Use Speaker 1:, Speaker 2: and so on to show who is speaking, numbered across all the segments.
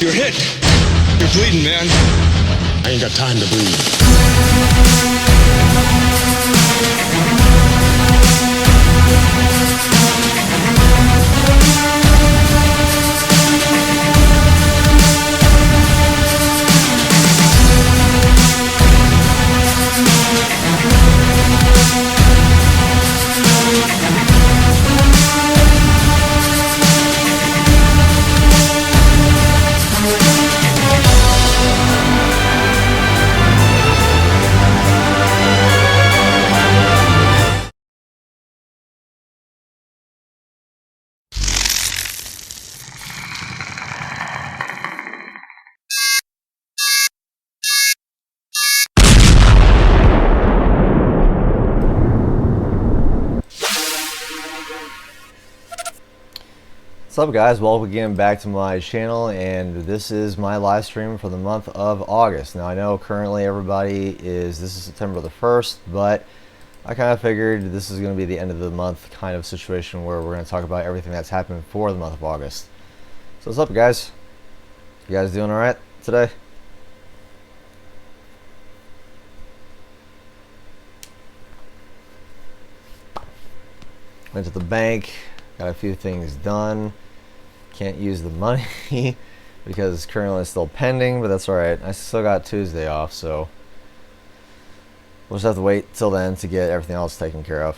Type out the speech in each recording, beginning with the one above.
Speaker 1: You're hit. You're bleeding, man. I ain't got time to bleed.
Speaker 2: What's up guys, welcome again back to my channel, and this is my live stream for the month of August. Now I know currently this is September the 1st, but I kind of figured this is going to be the end of the month kind of situation where we're going to talk about everything that's happened for the month of August. So what's up guys? You guys doing alright today? Went to the bank, got a few things done. Can't use the money because currently it's still pending, but that's alright. I still got Tuesday off, so we'll just have to wait till then to get everything else taken care of.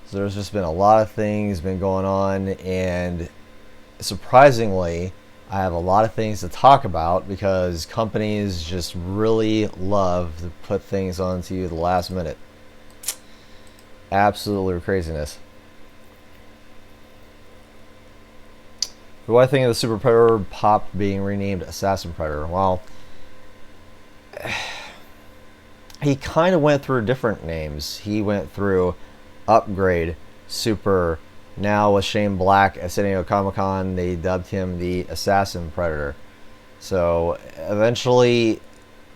Speaker 2: So there's just been a lot of things been going on, and surprisingly I have a lot of things to talk about because companies just really love to put things onto you the last minute. Absolutely craziness. What do I think of the Super Predator Pop being renamed Assassin Predator? Well, he kind of went through different names. He went through Upgrade, Super. Now with Shane Black at San Diego Comic-Con, they dubbed him the Assassin Predator. So eventually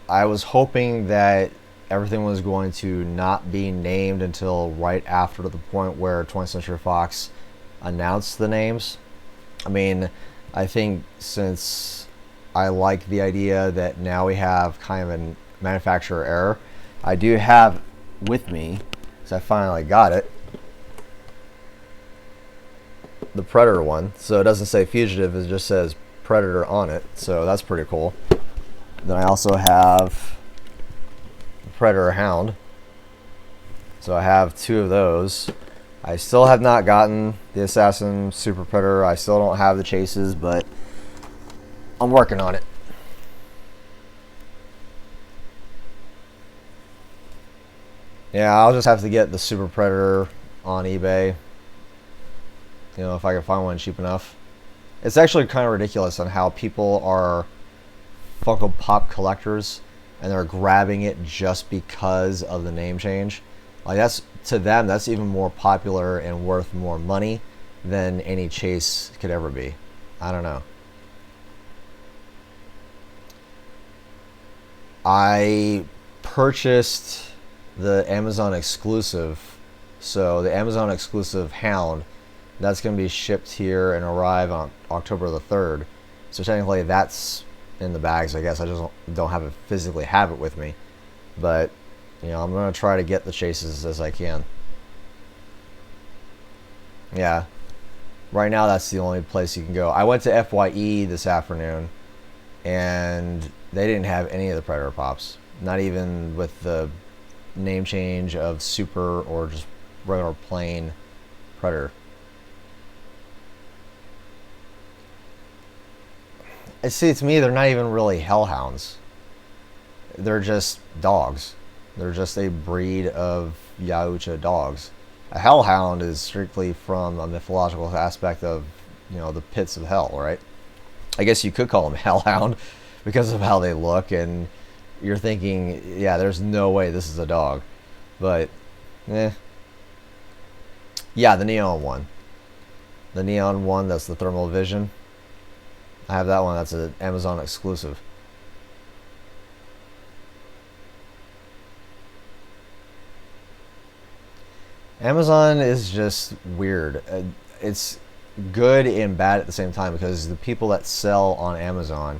Speaker 2: I was hoping that everything was going to not be named until right after the point where 20th Century Fox announced the names. I mean, I think since I like the idea that now we have kind of a manufacturer error, I do have with me, because I finally got it, the Predator one. So it doesn't say Fugitive, it just says Predator on it, so that's pretty cool. Then I also have the Predator Hound, so I have two of those. I still have not gotten the Assassin Super Predator. I still don't have the chases, but I'm working on it. Yeah, I'll just have to get the Super Predator on eBay, you know, if I can find one cheap enough. It's actually kind of ridiculous on how people are Funko Pop collectors and they're grabbing it just because of the name change. Like, that's, to them, that's even more popular and worth more money than any chase could ever be. I don't know. I purchased the Amazon exclusive, so the Amazon exclusive Hound, that's going to be shipped here and arrive on October the 3rd. So technically that's in the bags, I guess. I just don't have it physically have it with me. But, you know, I'm going to try to get the chases as I can. Yeah. Right now that's the only place you can go. I went to FYE this afternoon and they didn't have any of the Predator Pops. Not even with the name change of Super or just regular plain Predator. See, to me, they're not even really hellhounds. They're just dogs. They're just a breed of Yautja dogs. A hellhound is strictly from a mythological aspect of, you know, the pits of hell, right? I guess you could call them hellhound because of how they look, and you're thinking, yeah, there's no way this is a dog. But, yeah, the neon one. The neon one, that's the thermal vision. I have that one. That's an Amazon exclusive. Amazon is just weird. It's good and bad at the same time because the people that sell on Amazon,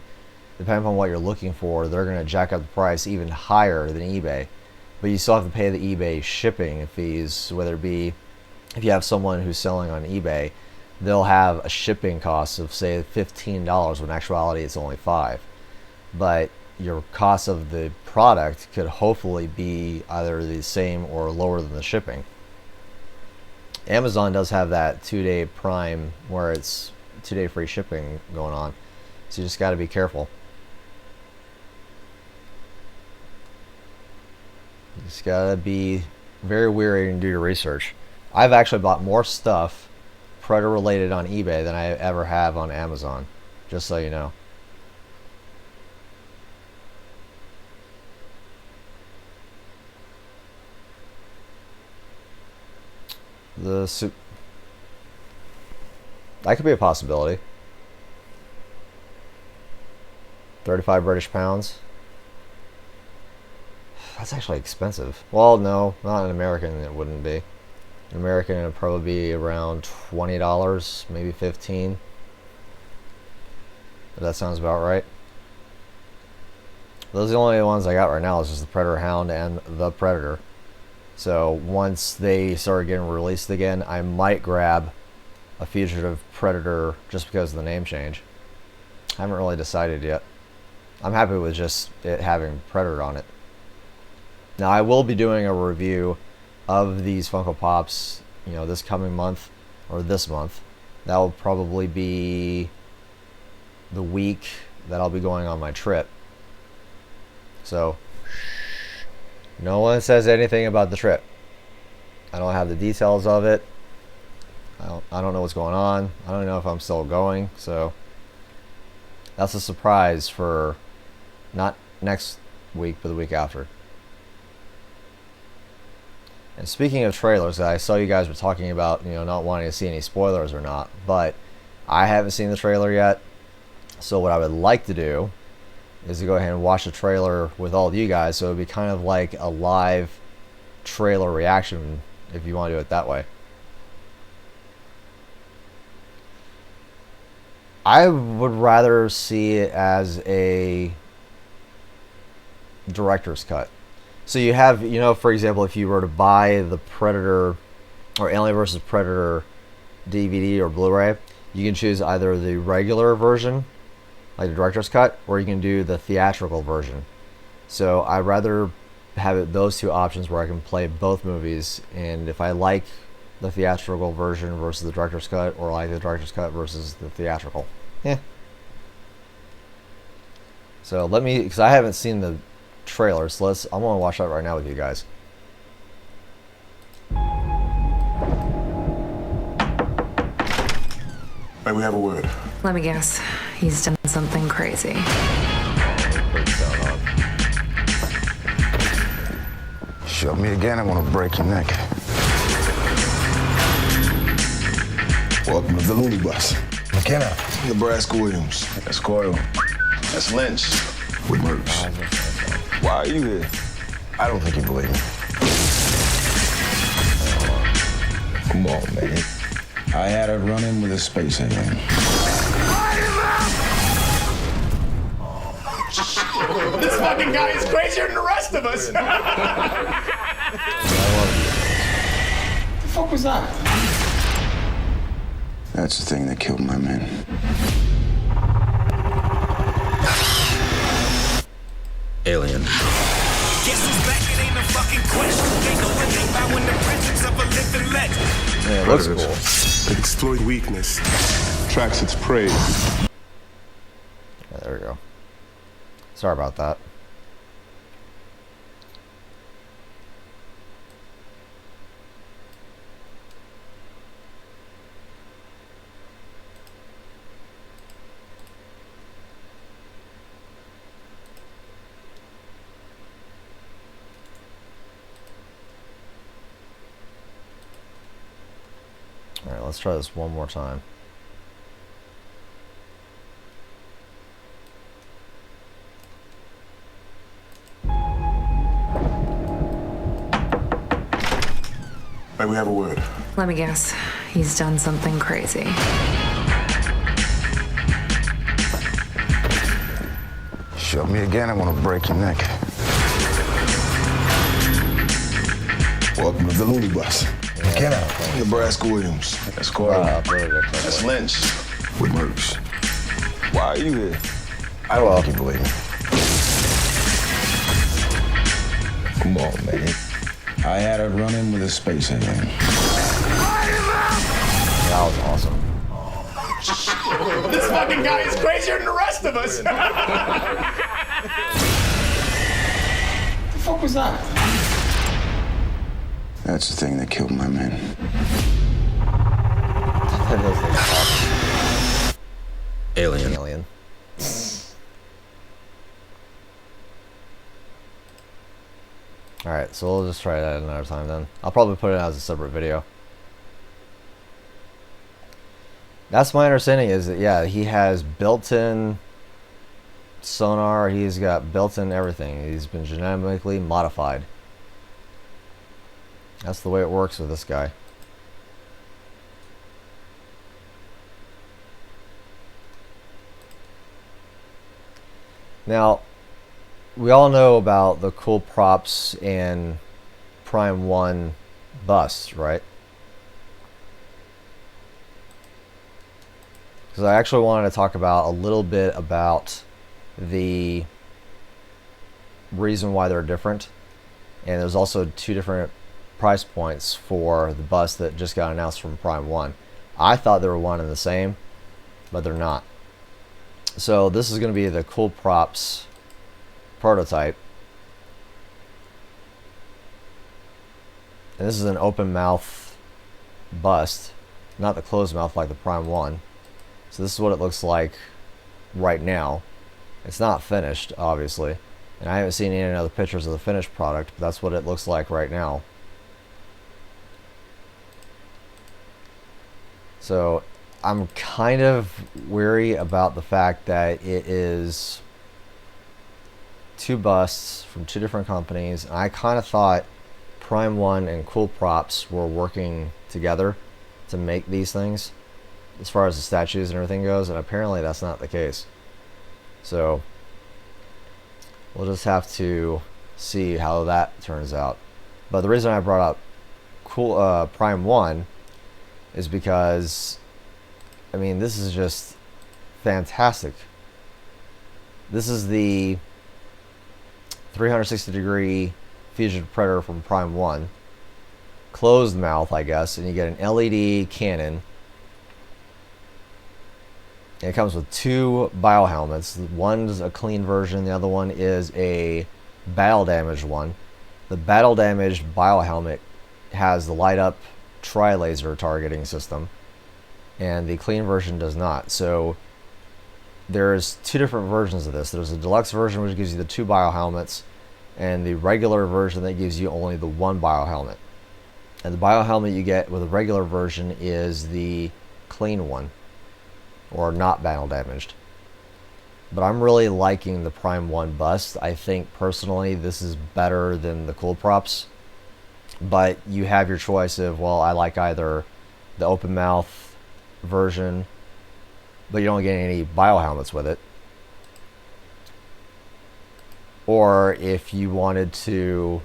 Speaker 2: depending on what you're looking for, they're going to jack up the price even higher than eBay. But you still have to pay the eBay shipping fees, whether it be if you have someone who's selling on eBay, they'll have a shipping cost of say $15 when in actuality it's only $5. But your cost of the product could hopefully be either the same or lower than the shipping. Amazon does have that 2-day Prime where it's 2-day free shipping going on, so you just got to be careful. You just got to be very wary and do your research. I've actually bought more stuff Predator related on eBay than I ever have on Amazon, just so you know. That could be a possibility. 35 British pounds. That's actually expensive. Well, no, not in American it wouldn't be. In American it would probably be around $20, maybe $15. But that sounds about right. Those are the only ones I got right now. Is just the Predator Hound and the Predator. So once they start getting released again, I might grab a Fugitive Predator just because of the name change. I haven't really decided yet. I'm happy with just it having Predator on it. Now I will be doing a review of these Funko Pops, you know, this coming month or this month. That will probably be the week that I'll be going on my trip. So no one says anything about the trip. I don't have the details of it. I don't know what's going on. I don't know if I'm still going. So that's a surprise for not next week, but the week after. And speaking of trailers, I saw you guys were talking about, you know, not wanting to see any spoilers or not, but I haven't seen the trailer yet. So what I would like to do is to go ahead and watch the trailer with all of you guys, so it would be kind of like a live trailer reaction if you want to do it that way. I would rather see it as a director's cut. So you have, you know, for example, if you were to buy the Predator or Alien vs. Predator DVD or Blu-ray, you can choose either the regular version, like the director's cut, or you can do the theatrical version. So I'd rather have it, those two options where I can play both movies, and if I like the theatrical version versus the director's cut, or like the director's cut versus the theatrical. So let me, because I haven't seen the trailer, so I'm gonna watch that right now with you guys.
Speaker 3: May we have a word?
Speaker 4: Let me guess. He's done something crazy.
Speaker 3: Show me again, I want to break your neck. Welcome to the Looney Bus. McKenna. Nebraska Williams. That's Coyle. That's Lynch. With Merce. Why are you here? I don't think you believe me. Come on, man. I had a run-in with a space alien.
Speaker 1: This fucking guy is crazier than the rest of us.
Speaker 3: What the fuck was that? That's the thing that killed my men. Alien.
Speaker 5: Guess who's back? It ain't a fucking question. Ain't no one think about when the presence of a living legend.
Speaker 2: Yeah, it looks cool.
Speaker 6: It exploits weakness, tracks its prey.
Speaker 2: Yeah, there we go. Sorry about that. Alright, let's try this one more time.
Speaker 6: May
Speaker 3: we have a word.
Speaker 4: Let me guess. He's done something crazy.
Speaker 3: Show me again, I want to break your neck. Welcome to the Looney Bus. McKenna. Nebraska Williams. That's Corey. That's Lynch. With Mercs. Why are you here? I don't think you believe me. Come on, man. I had a run-in with a space alien.
Speaker 2: That was awesome.
Speaker 1: This fucking guy is crazier than the rest of us. The fuck was that?
Speaker 3: That's the thing that killed my man.
Speaker 2: Alien. Alright, so we'll just try that another time then. I'll probably put it as a separate video. That's my understanding, is that, yeah, he has built-in sonar, he's got built-in everything. He's been genetically modified. That's the way it works with this guy. Now, we all know about the cool props and Prime 1 busts, right? Because I actually wanted to talk about a little bit about the reason why they're different. And there's also two different price points for the bust that just got announced from Prime 1. I thought they were one and the same, but they're not. So this is going to be the cool props prototype. And this is an open mouth bust, not the closed mouth like the Prime 1. So this is what it looks like right now. It's not finished, obviously, and I haven't seen any other pictures of the finished product, but that's what it looks like right now. So I'm kind of weary about the fact that it is two busts from two different companies. And I kind of thought Prime 1 and Cool Props were working together to make these things as far as the statues and everything goes, and apparently that's not the case. So we'll just have to see how that turns out. But the reason I brought up Prime 1 is because, I mean, this is just fantastic. This is the 360-degree Fusion Predator from Prime 1. Closed mouth, I guess, and you get an LED cannon. And it comes with two bio helmets. One's a clean version, the other one is a battle damaged one. The battle damaged bio helmet has the light up tri-laser targeting system, and the clean version does not. So there's two different versions of this. There's a deluxe version which gives you the two bio helmets, and the regular version that gives you only the one bio helmet. And the bio helmet you get with the regular version is the clean one, or not battle damaged. But I'm really liking the Prime 1 bust. I think personally this is better than the Cool Props. But you have your choice of, well, I like either the open mouth version, but you don't get any bio helmets with it. Or if you wanted to,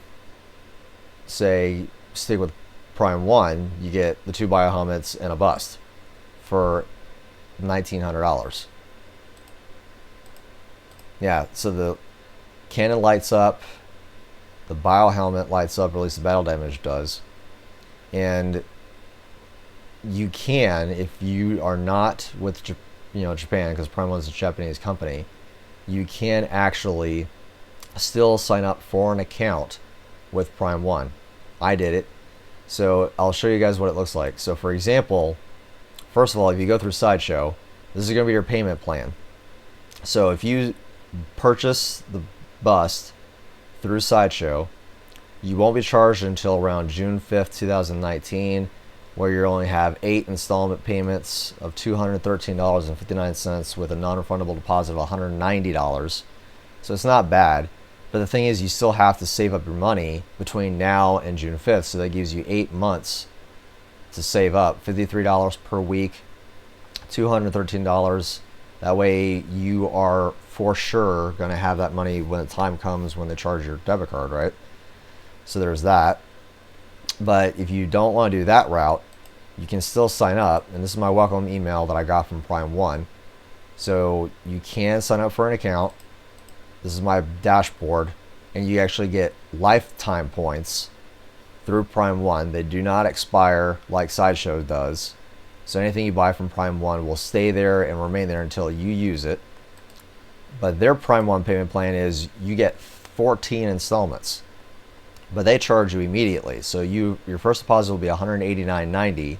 Speaker 2: say, stick with Prime 1, you get the two bio helmets and a bust for $1,900. Yeah, so the cannon lights up, the bio helmet lights up, or at least the battle damage does. And you can, if you are not with Japan, because Prime 1 is a Japanese company, you can actually still sign up for an account with Prime 1. I did it. So I'll show you guys what it looks like. So for example, first of all, if you go through Sideshow, this is going to be your payment plan. So if you purchase the bust through Sideshow, you won't be charged until around June 5th, 2019, where you only have 8 installment payments of $213.59 with a non-refundable deposit of $190. So it's not bad. But the thing is, you still have to save up your money between now and June 5th, so that gives you 8 months to save up. $53 per week, $213. That way you are for sure going to have that money when the time comes when they charge your debit card, right? So there's that. But if you don't want to do that route, you can still sign up. And this is my welcome email that I got from Prime 1. So you can sign up for an account. This is my dashboard. And you actually get lifetime points through Prime 1. They do not expire like Sideshow does. So anything you buy from Prime 1 will stay there and remain there until you use it. But their Prime 1 payment plan is you get 14 installments. But they charge you immediately. So your first deposit will be $189.90,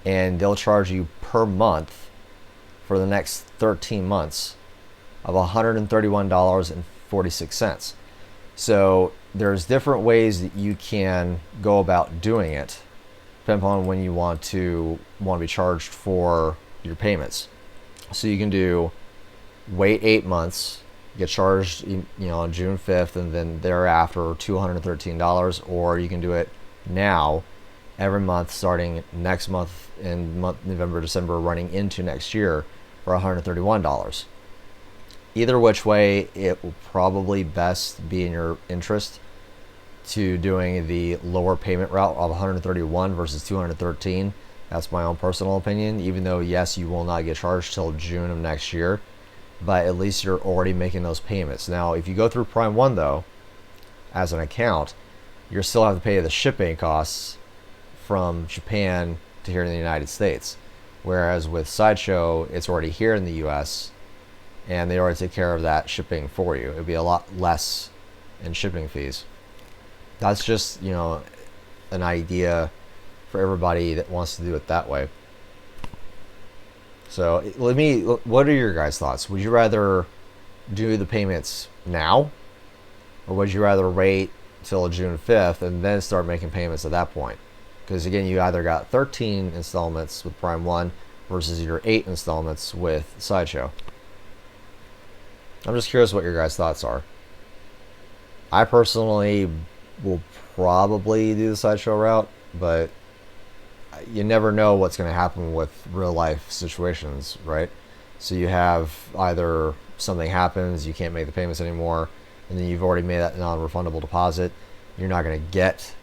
Speaker 2: and they'll charge you per month for the next 13 months of $131.46. So there's different ways that you can go about doing it, depending on when you want to be charged for your payments. So you can do wait 8 months, get charged on June 5th, and then thereafter $213, or you can do it now every month starting next month in November, December, running into next year for $131. Either which way, it will probably best be in your interest to doing the lower payment route of $131 versus $213. That's my own personal opinion, even though yes, you will not get charged till June of next year, but at least you're already making those payments. Now, if you go through Prime 1 though, as an account, you still have to pay the shipping costs from Japan to here in the United States. Whereas with Sideshow, it's already here in the US, and they already take care of that shipping for you. It'd be a lot less in shipping fees. That's just, an idea for everybody that wants to do it that way. So what are your guys' thoughts? Would you rather do the payments now, or would you rather wait till June 5th and then start making payments at that point? Because again, you either got 13 installments with Prime 1 versus your 8 installments with Sideshow. I'm just curious what your guys' thoughts are. I personally will probably do the Sideshow route, but you never know what's going to happen with real life situations, right? So you have either something happens, you can't make the payments anymore, and then you've already made that non-refundable deposit. You're not going to get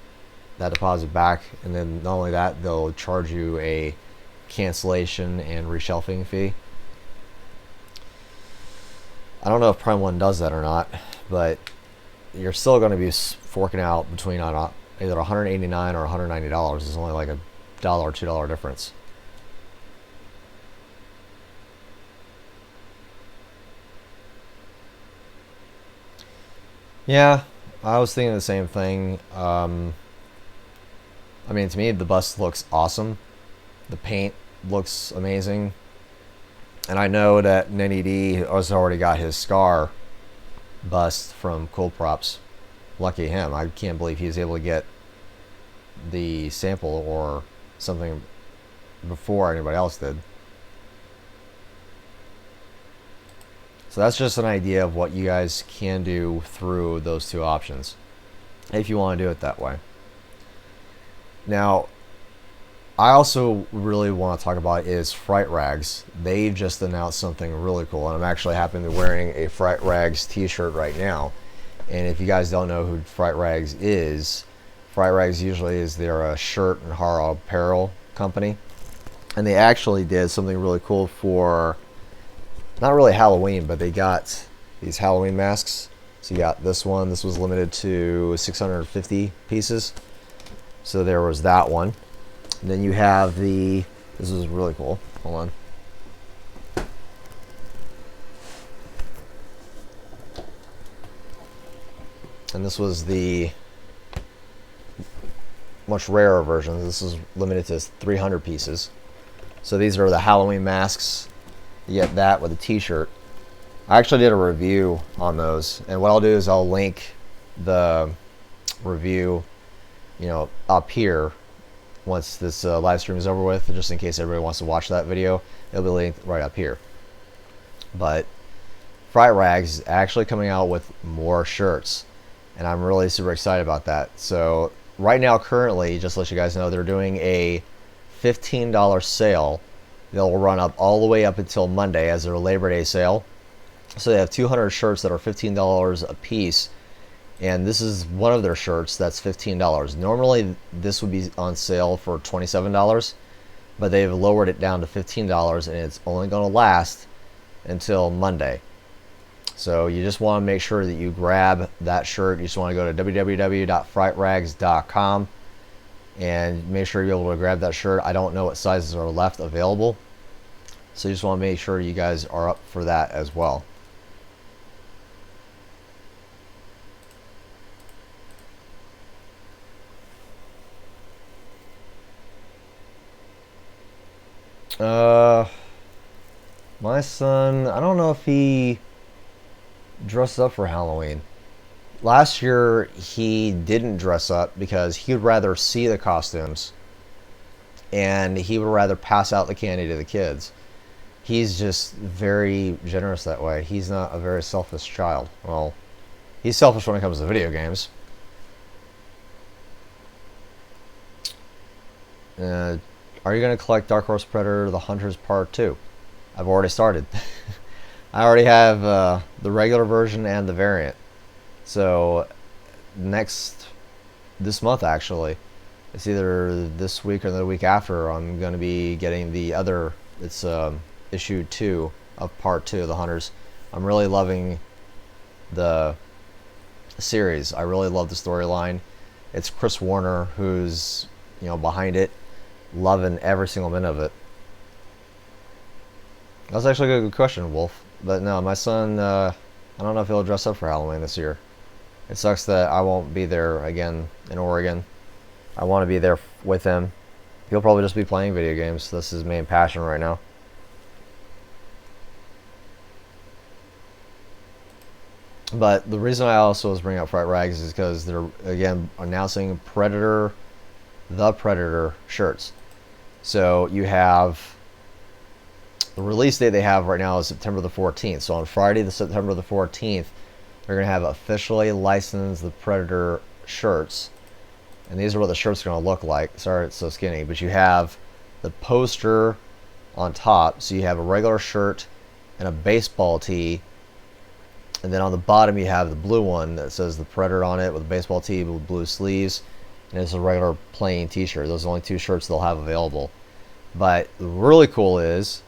Speaker 2: that deposit back, and then not only that, they'll charge you a cancellation and reshelving fee. I don't know if Prime 1 does that or not, but you're still going to be forking out between either $189 or $190. It's only like $1 or $2 difference. Yeah, I was thinking the same thing. I mean, to me, the bust looks awesome. The paint looks amazing. And I know that Nenny D has already got his Scar bust from Cool Props. Lucky him. I can't believe he was able to get the sample or something before anybody else did. So that's just an idea of what you guys can do through those two options, if you want to do it that way. Now, I also really want to talk about is Fright Rags. They've just announced something really cool, and I'm actually happen to be wearing a Fright Rags t-shirt right now. And if you guys don't know who Fright Rags usually is they're a shirt and horror apparel company. And they actually did something really cool for, not really Halloween, but they got these Halloween masks. So you got this one. This was limited to 650 pieces. So there was that one. And then you have this is really cool. Hold on. And this was the much rarer version. This is limited to 300 pieces. So these are the Halloween masks. You get that with a t-shirt. I actually did a review on those, and what I'll do is I'll link the review, up here once this live stream is over with, just in case everybody wants to watch that video. It'll be linked right up here. But Fright Rags is actually coming out with more shirts, and I'm really super excited about that. So right now, currently, just to let you guys know, they're doing a $15 sale. They'll run up all the way up until Monday as their Labor Day sale. So they have 200 shirts that are $15 a piece, and this is one of their shirts that's $15. Normally this would be on sale for $27, but they've lowered it down to $15, and it's only going to last until Monday. So you just want to make sure that you grab that shirt. You just want to go to www.frightrags.com and make sure you're able to grab that shirt. I don't know what sizes are left available, so you just want to make sure you guys are up for that as well. My son, I don't know if he dressed up for Halloween. Last year he didn't dress up because he would rather see the costumes and he would rather pass out the candy to the kids. He's just very generous that way. He's not a very selfish child. Well, he's selfish when it comes to video games. Are you going to collect Dark Horse Predator The Hunters Part 2? I've already started. I already have the regular version and the variant. So this month actually, it's either this week or the week after, I'm going to be getting the other, it's issue 2 of Part 2 of the Hunters. I'm really loving the series. I really love the storyline. It's Chris Warner who's, you know, behind it. Loving every single minute of it. That's actually a good question, Wolf. But no, my son, I don't know if he'll dress up for Halloween this year. It sucks that I won't be there again in Oregon. I want to be there with him. He'll probably just be playing video games. That's his main passion right now. But the reason I also was bringing up Fright Rags is because they're, again, announcing the Predator shirts. So you have the release date they have right now is September the 14th. So on Friday, September the 14th, they're going to have officially licensed the Predator shirts. And these are what the shirts are going to look like. Sorry it's so skinny. But you have the poster on top. So you have a regular shirt and a baseball tee. And then on the bottom you have the blue one that says the Predator on it with a baseball tee with blue sleeves. And it's a regular plain t-shirt. Those are the only 2 shirts they'll have available. But really cool is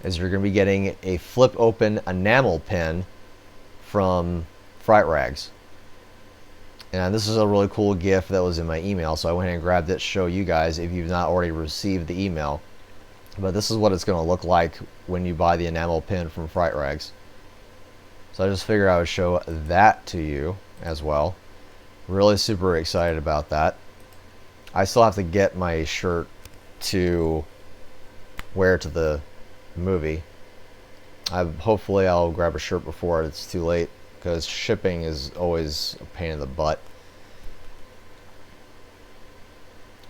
Speaker 2: you're going to be getting a flip open enamel pin from Fright Rags. And this is a really cool gift that was in my email, so I went ahead and grabbed it to show you guys if you've not already received the email. But this is what it's going to look like when you buy the enamel pin from Fright Rags. So I just figured I would show that to you as well. Really super excited about that. I still have to get my shirt to wear to the movie. Hopefully I'll grab a shirt before it's too late, because shipping is always a pain in the butt.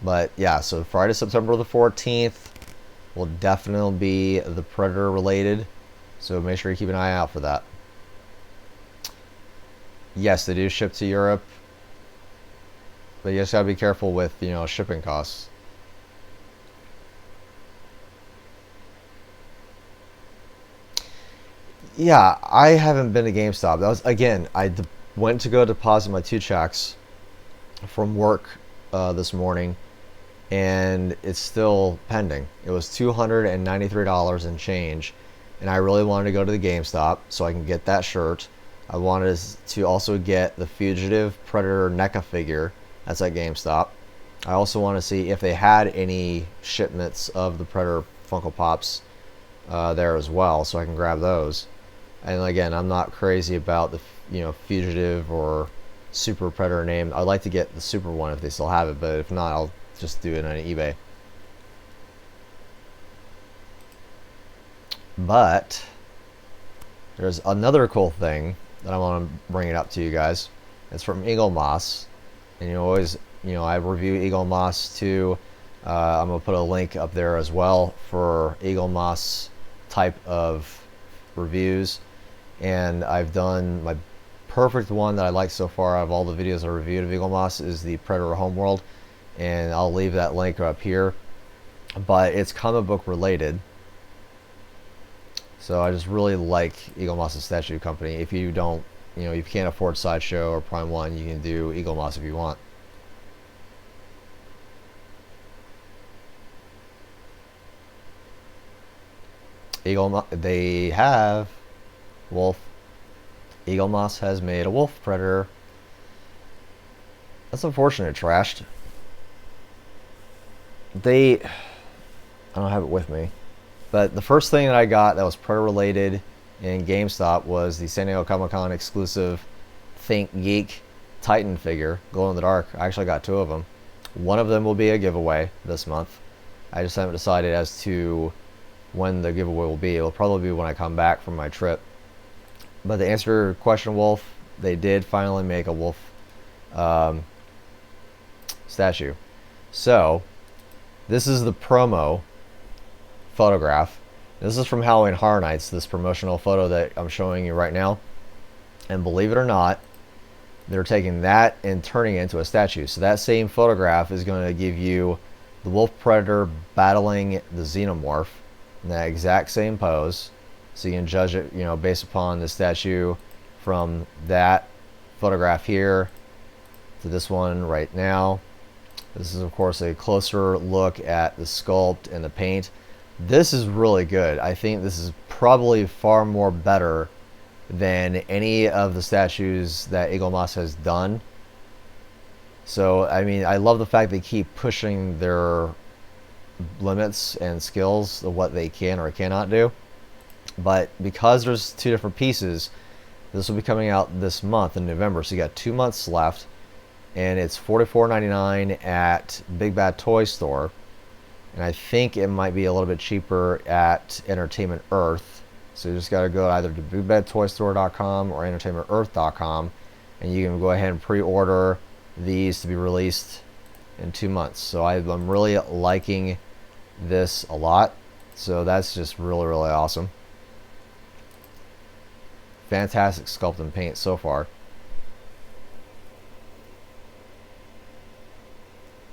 Speaker 2: But yeah, so Friday, September the 14th will definitely be the Predator related, so make sure you keep an eye out for that. Yes, they do ship to Europe, but you just gotta be careful with, you know, shipping costs. Yeah, I haven't been to GameStop. That was, again, I went to go deposit my 2 checks from work this morning, and it's still pending. It was $293 and change, and I really wanted to go to the GameStop so I can get that shirt. I wanted to also get the Fugitive Predator NECA figure. That's at GameStop. I also want to see if they had any shipments of the Predator Funko Pops there as well, so I can grab those. And again, I'm not crazy about the, you know, Fugitive or Super Predator name. I'd like to get the Super one if they still have it, but if not, I'll just do it on eBay. But there's another cool thing that I want to bring it up to you guys. It's from Eaglemoss, and you always, you know, I review Eaglemoss too. I'm gonna put a link up there as well for Eaglemoss type of reviews, and I've done my perfect one that I like so far out of all the videos I reviewed of Eaglemoss is the Predator Homeworld, and I'll leave that link up here. But it's comic book related, so I just really like Eaglemoss's statue company. If you don't, you know, if you can't afford Sideshow or Prime 1, you can do Eaglemoss if you want. They have wolf. Eaglemoss has made a wolf predator. That's unfortunate. Trashed. I don't have it with me, but the first thing that I got that was predator related in GameStop was the San Diego Comic-Con exclusive Think Geek Titan figure, glow in the dark. I actually got 2 of them. One of them will be a giveaway this month. I just haven't decided as to when the giveaway will be. It'll probably be when I come back from my trip. But to answer your question, Wolf, they did finally make a wolf statue. So this is the promo photograph. This is from Halloween Horror Nights, this promotional photo that I'm showing you right now. And believe it or not, they're taking that and turning it into a statue. So that same photograph is going to give you the wolf predator battling the xenomorph in that exact same pose. So you can judge it, you know, based upon the statue from that photograph here to this one right now. This is, of course, a closer look at the sculpt and the paint. This is really good. I think this is probably far more better than any of the statues that Eaglemoss has done. So, I mean, I love the fact they keep pushing their limits and skills of what they can or cannot do. But because there's 2 different pieces, this will be coming out this month in November. So you got 2 months left, and it's $44.99 at Big Bad Toy Store. And I think it might be a little bit cheaper at Entertainment Earth. So you just got to go either to bigbadtoystore.com or entertainmentearth.com, and you can go ahead and pre-order these to be released in 2 months. So I'm really liking this a lot. So that's just really, really awesome. Fantastic sculpt and paint so far.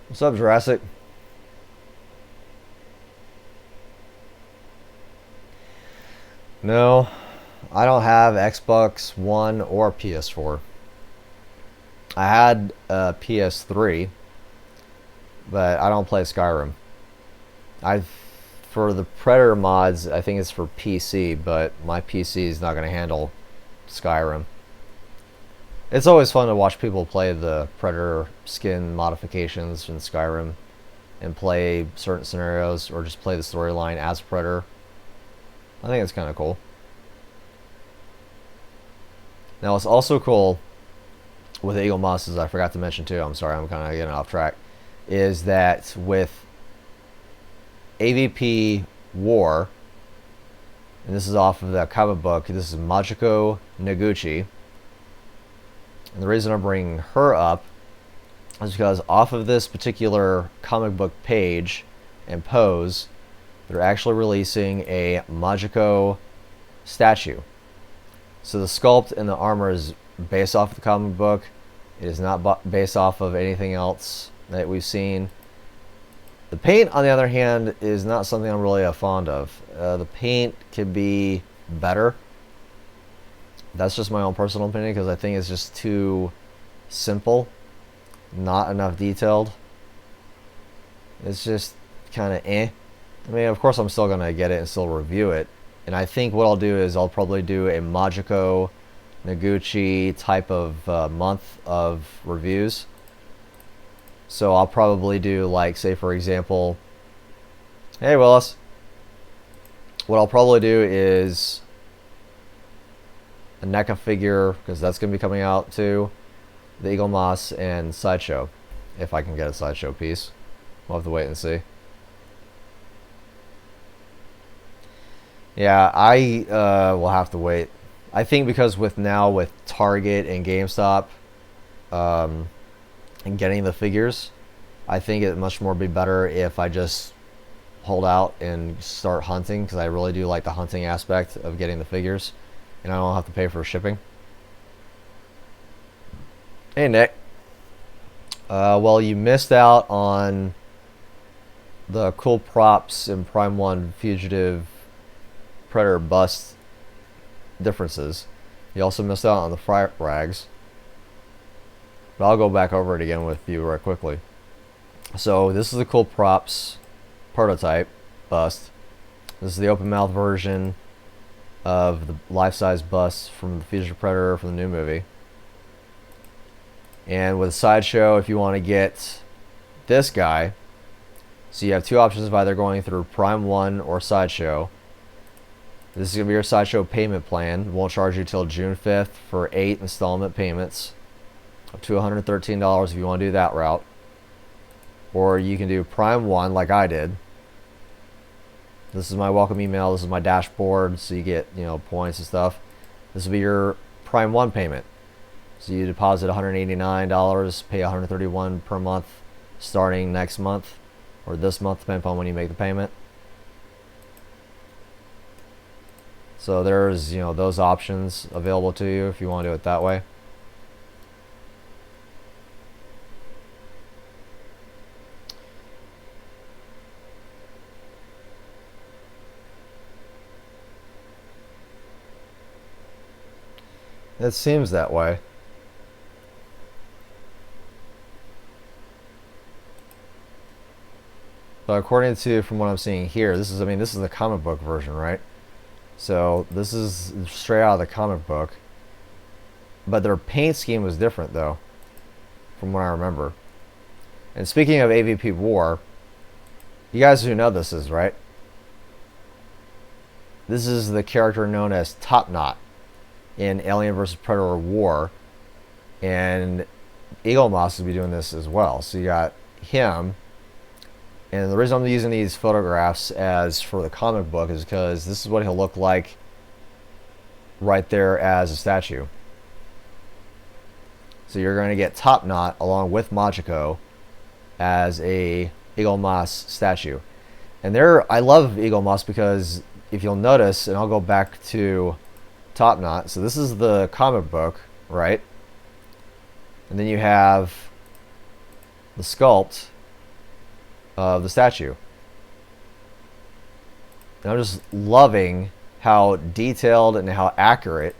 Speaker 2: What's up, Jurassic? No, I don't have Xbox One or PS4. I had a PS3, but I don't play Skyrim. For the Predator mods, I think it's for PC, but my PC is not going to handle Skyrim. It's always fun to watch people play the Predator skin modifications in Skyrim and play certain scenarios or just play the storyline as Predator. I think it's kind of cool. Now, what's also cool with Eaglemoss, as I forgot to mention too, I'm sorry, I'm kind of getting off track, is that with AVP War, and this is off of the comic book, this is Majiko Noguchi. And the reason I'm bringing her up is because off of this particular comic book page and pose, they're actually releasing a Majiko statue. So the sculpt and the armor is based off of the comic book. It is not based off of anything else that we've seen. The paint, on the other hand, is not something I'm really fond of. The paint could be better. That's just my own personal opinion, because I think it's just too simple, not enough detailed. It's just kind of eh. I mean, of course I'm still going to get it and still review it. And I think what I'll do is I'll probably do a Majiko Noguchi type of month of reviews. So I'll probably do, like, say for example, hey Willis, what I'll probably do is a NECA figure, because that's going to be coming out too, the Eaglemoss and Sideshow, if I can get a Sideshow piece. We'll have to wait and see. Yeah, I will have to wait. I think because with Target and GameStop and getting the figures, I think it much more be better if I just hold out and start hunting, because I really do like the hunting aspect of getting the figures, and I don't have to pay for shipping. Hey, Nick. Well, you missed out on the cool props in Prime 1 Fugitive Predator Bust differences. You also missed out on the fry rags. But I'll go back over it again with you right quickly. So this is the cool props prototype bust. This is the open mouth version of the life-size bust from the Fugitive Predator from the new movie. And with Sideshow, if you want to get this guy, so you have two options of either going through Prime 1 or Sideshow. This is going to be your Sideshow payment plan. It won't charge you till June 5th for 8 installment payments up to $113 if you want to do that route. Or you can do Prime 1 like I did. This is my welcome email. This is my dashboard, so you get, you know, points and stuff. This will be your Prime 1 payment. So you deposit $189, pay $131 per month starting next month or this month, depending upon when you make the payment. So there's, you know, those options available to you if you want to do it that way. It seems that way. But according to, from what I'm seeing here, this is, I mean, this is the comic book version, right? So this is straight out of the comic book. But their paint scheme was different, though, from what I remember. And speaking of AVP War, you guys who know this is, right? This is the character known as Top Knot in Alien vs. Predator War. And Eaglemoss will be doing this as well. So you got him. And the reason I'm using these photographs as for the comic book is because this is what he'll look like right there as a statue. So you're going to get Top Knot along with Machiko as a Eaglemoss statue. And there, I love Eaglemoss because if you'll notice, and I'll go back to Top Knot. So this is the comic book, right? And then you have the sculpt of the statue. And I'm just loving how detailed and how accurate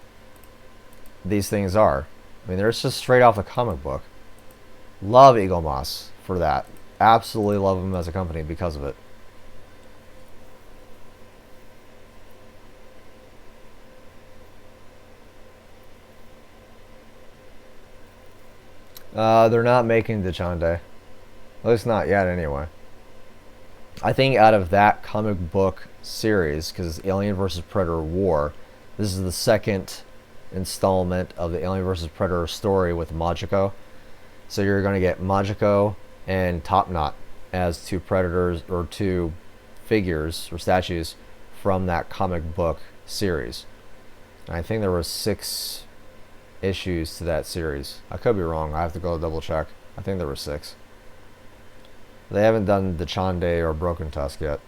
Speaker 2: these things are. I mean, they're just straight off the comic book. Love Eaglemoss for that. Absolutely love them as a company because of it. They're not making Dachande. At least not yet, anyway. I think out of that comic book series, because Alien vs. Predator War, this is the second installment of the Alien vs. Predator story with Machiko. So you're going to get Machiko and Top Knot as two Predators, or two figures or statues from that comic book series. And I think there were 6 issues to that series. I could be wrong. I have to go double check. I think there were 6. They haven't done Dachande or Broken Tusk yet.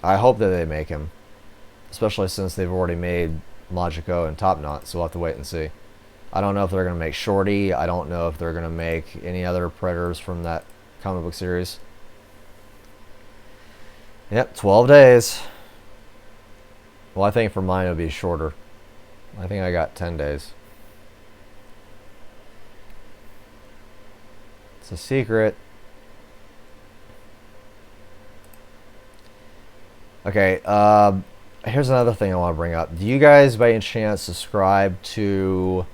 Speaker 2: I hope that they make him, especially since they've already made Machiko and Top Knot, so we'll have to wait and see. I don't know if they're going to make Shorty. I don't know if they're going to make any other Predators from that comic book series. Yep, 12 days. Well, I think for mine it'll be shorter. I think I got 10 days. It's a secret. Okay, here's another thing I want to bring up. Do you guys by any chance subscribe to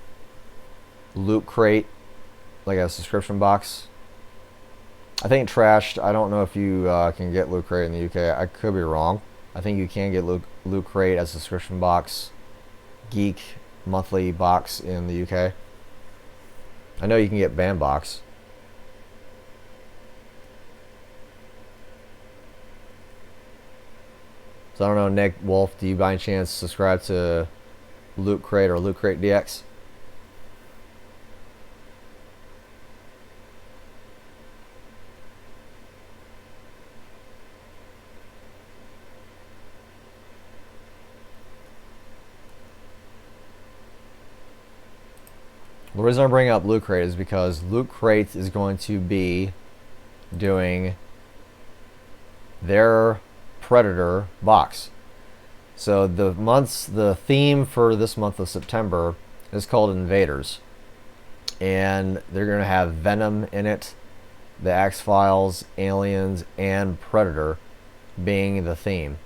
Speaker 2: LootCrate, like a subscription box? I think Trashed. I don't know if you can get LootCrate in the UK. I could be wrong. I think you can get LootCrate as a subscription box, Geek monthly box in the UK. I know you can get Bandbox. So I don't know, Nick, Wolf, do you by any chance subscribe to LootCrate or LootCrate DX? The reason I bring up LootCrate is because LootCrate is going to be doing their Predator box. So the theme for this month of September is called Invaders, and they're going to have Venom in it, the X-Files, Aliens, and Predator being the theme.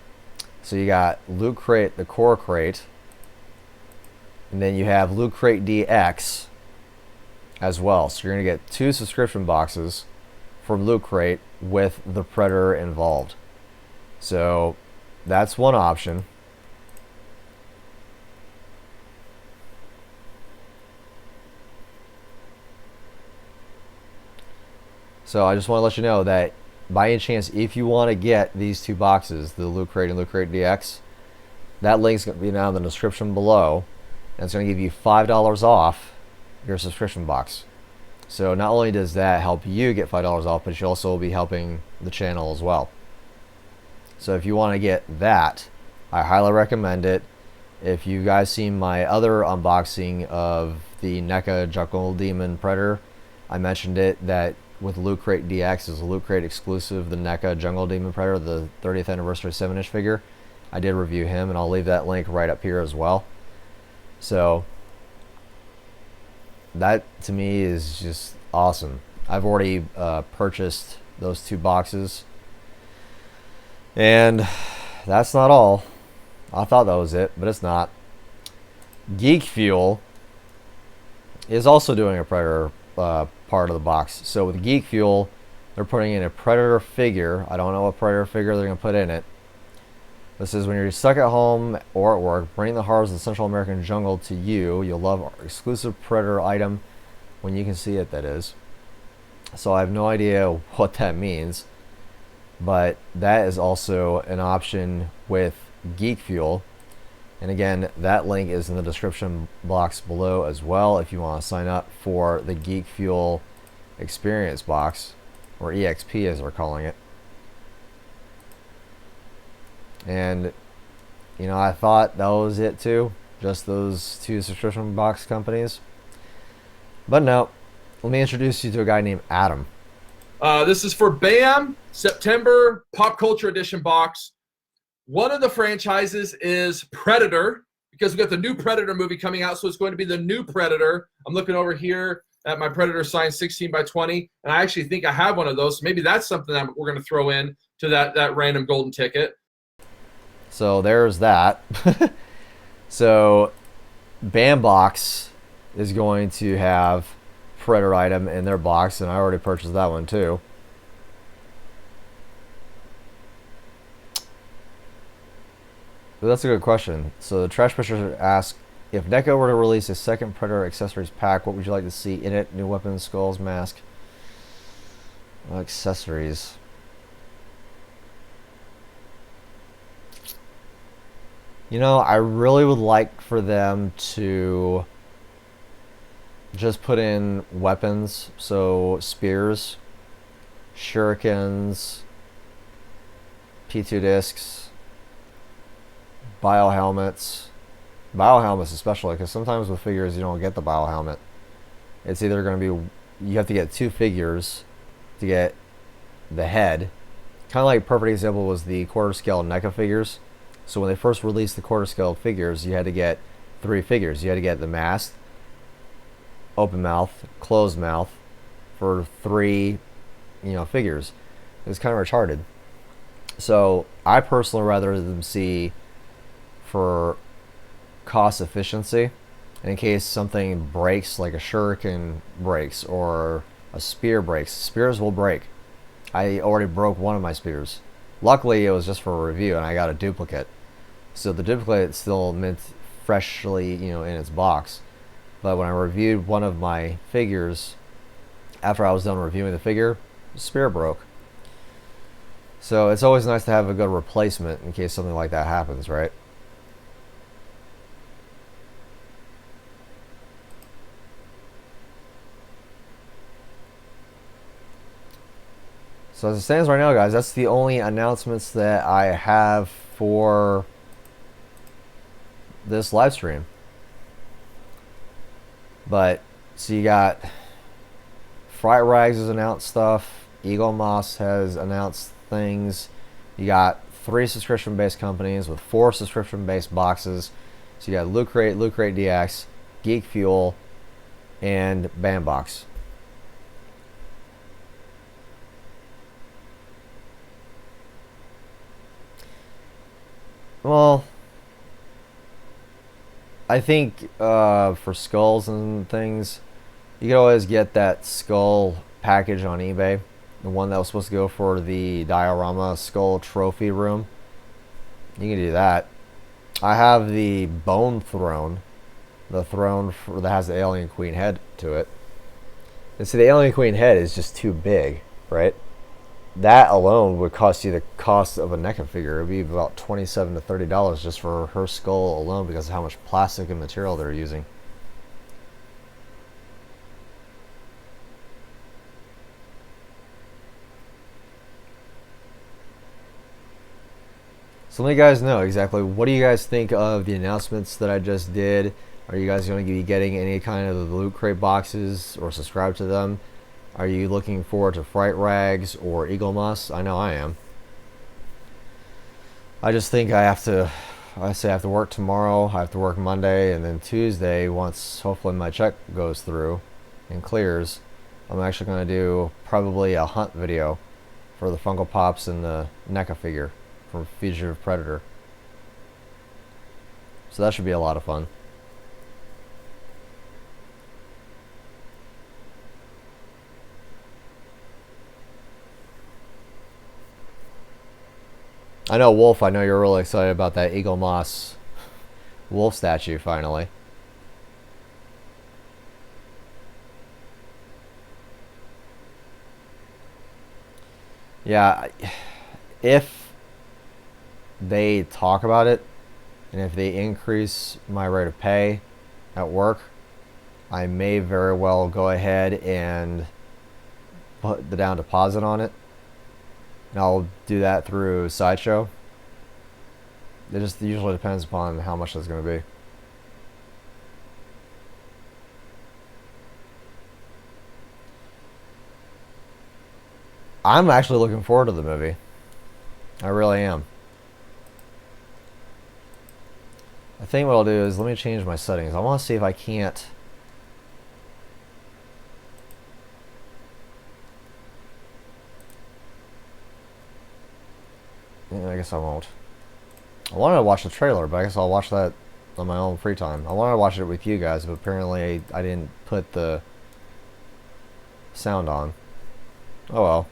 Speaker 2: So you got LootCrate, the core crate, and then you have LootCrate DX as well. So you're going to get 2 subscription boxes from LootCrate with the Predator involved. So that's one option. So I just want to let you know that by any chance, if you want to get these 2 boxes, the LootCrate and LootCrate DX, that link's going to be down in the description below, and it's going to give you $5 off your subscription box. So not only does that help you get $5 off, but you'll also be helping the channel as well. So if you want to get that, I highly recommend it. If you guys seen my other unboxing of the NECA Jungle Demon Predator, I mentioned it that with LootCrate DX is a LootCrate exclusive, the NECA Jungle Demon Predator, the 30th anniversary 7-inch figure. I did review him, and I'll leave that link right up here as well. So that to me is just awesome. I've already purchased those 2 boxes, and that's not all. I thought that was it, but it's not. GeekFuel is also doing a Predator part of the box. So with GeekFuel, they're putting in a Predator figure. I don't know what Predator figure they're going to put in it. This is when you're stuck at home or at work, bring the horrors of the Central American jungle to you. You'll love our exclusive Predator item when you can see it, that is. So I have no idea what that means, but that is also an option with GeekFuel. And again, that link is in the description box below as well if you want to sign up for the GeekFuel Experience box, or EXP as they're calling it. And you know, I thought that was it too, just those 2 subscription box companies. But no, let me introduce you to a guy named Adam.
Speaker 7: This is for BAM September Pop Culture Edition box. One of the franchises is Predator, because we got the new Predator movie coming out, so it's going to be the new Predator. I'm looking over here at my Predator signed 16 by 20, and I actually think I have one of those. So maybe that's something that we're going to throw in to that random golden ticket.
Speaker 2: So there's that. So BAM Box is going to have Predator item in their box, and I already purchased that one too. But that's a good question. So the Trash Pusher asks, if NECA were to release a second Predator accessories pack, what would you like to see in it? New weapons, skulls, mask, accessories. You know, I really would like for them to just put in weapons, so spears, shurikens, P2 discs, bio helmets especially, because sometimes with figures you don't get the bio helmet. It's either going to be, you have to get 2 figures to get the head. Kind of like perfect example was the quarter scale NECA figures. So when they first released the quarter scale figures, you had to get 3 figures. You had to get the mask, open mouth, closed mouth for 3, figures. It was kind of retarded. So I personally rather them see, for cost efficiency, in case something breaks, like a shuriken breaks or a spear breaks. Spears will break. I already broke one of my spears. Luckily it was just for a review and I got a duplicate. So the duplicate is still mint freshly, in its box. But when I reviewed one of my figures, after I was done reviewing the figure, the spear broke. So it's always nice to have a good replacement in case something like that happens, right? So as it stands right now, guys, that's the only announcements that I have for this live stream. But So you got Fright Rags has announced stuff. Eaglemoss has announced things. You got 3 subscription-based companies with 4 subscription-based boxes. So you got LootCrate, LootCrate DX, GeekFuel, and Bandbox. Well, I think for skulls and things, you can always get that skull package on eBay. The one that was supposed to go for the diorama skull trophy room. You can do that. I have the bone throne. The throne that has the alien queen head to it. And see, the alien queen head is just too big, right? That alone would cost you the cost of a NECA figure. It would be about $27 to $30 just for her skull alone because of how much plastic and material they're using. So let you guys know exactly what do you guys think of the announcements that I just did. Are you guys going to be getting any kind of the Loot Crate boxes or subscribe to them? Are you looking forward to Fright Rags or Eaglemoss? I know I am. I just think I have to work tomorrow, I have to work Monday, and then Tuesday, once hopefully my check goes through and clears, I'm actually going to do probably a hunt video for the Funko Pops and the NECA figure from Fugitive Predator. So that should be a lot of fun. I know, Wolf, I know you're really excited about that Eaglemoss wolf statue finally. Yeah, if they talk about it, and if they increase my rate of pay at work, I may very well go ahead and put the down deposit on it. And I'll do that through Sideshow. It just usually depends upon how much it's going to be. I'm actually looking forward to the movie. I really am. I think what I'll do is let me change my settings. I want to see if I can't. Yeah, I guess I won't. I wanted to watch the trailer, but I guess I'll watch that on my own free time. I wanted to watch it with you guys, but apparently I didn't put the sound on. Oh well.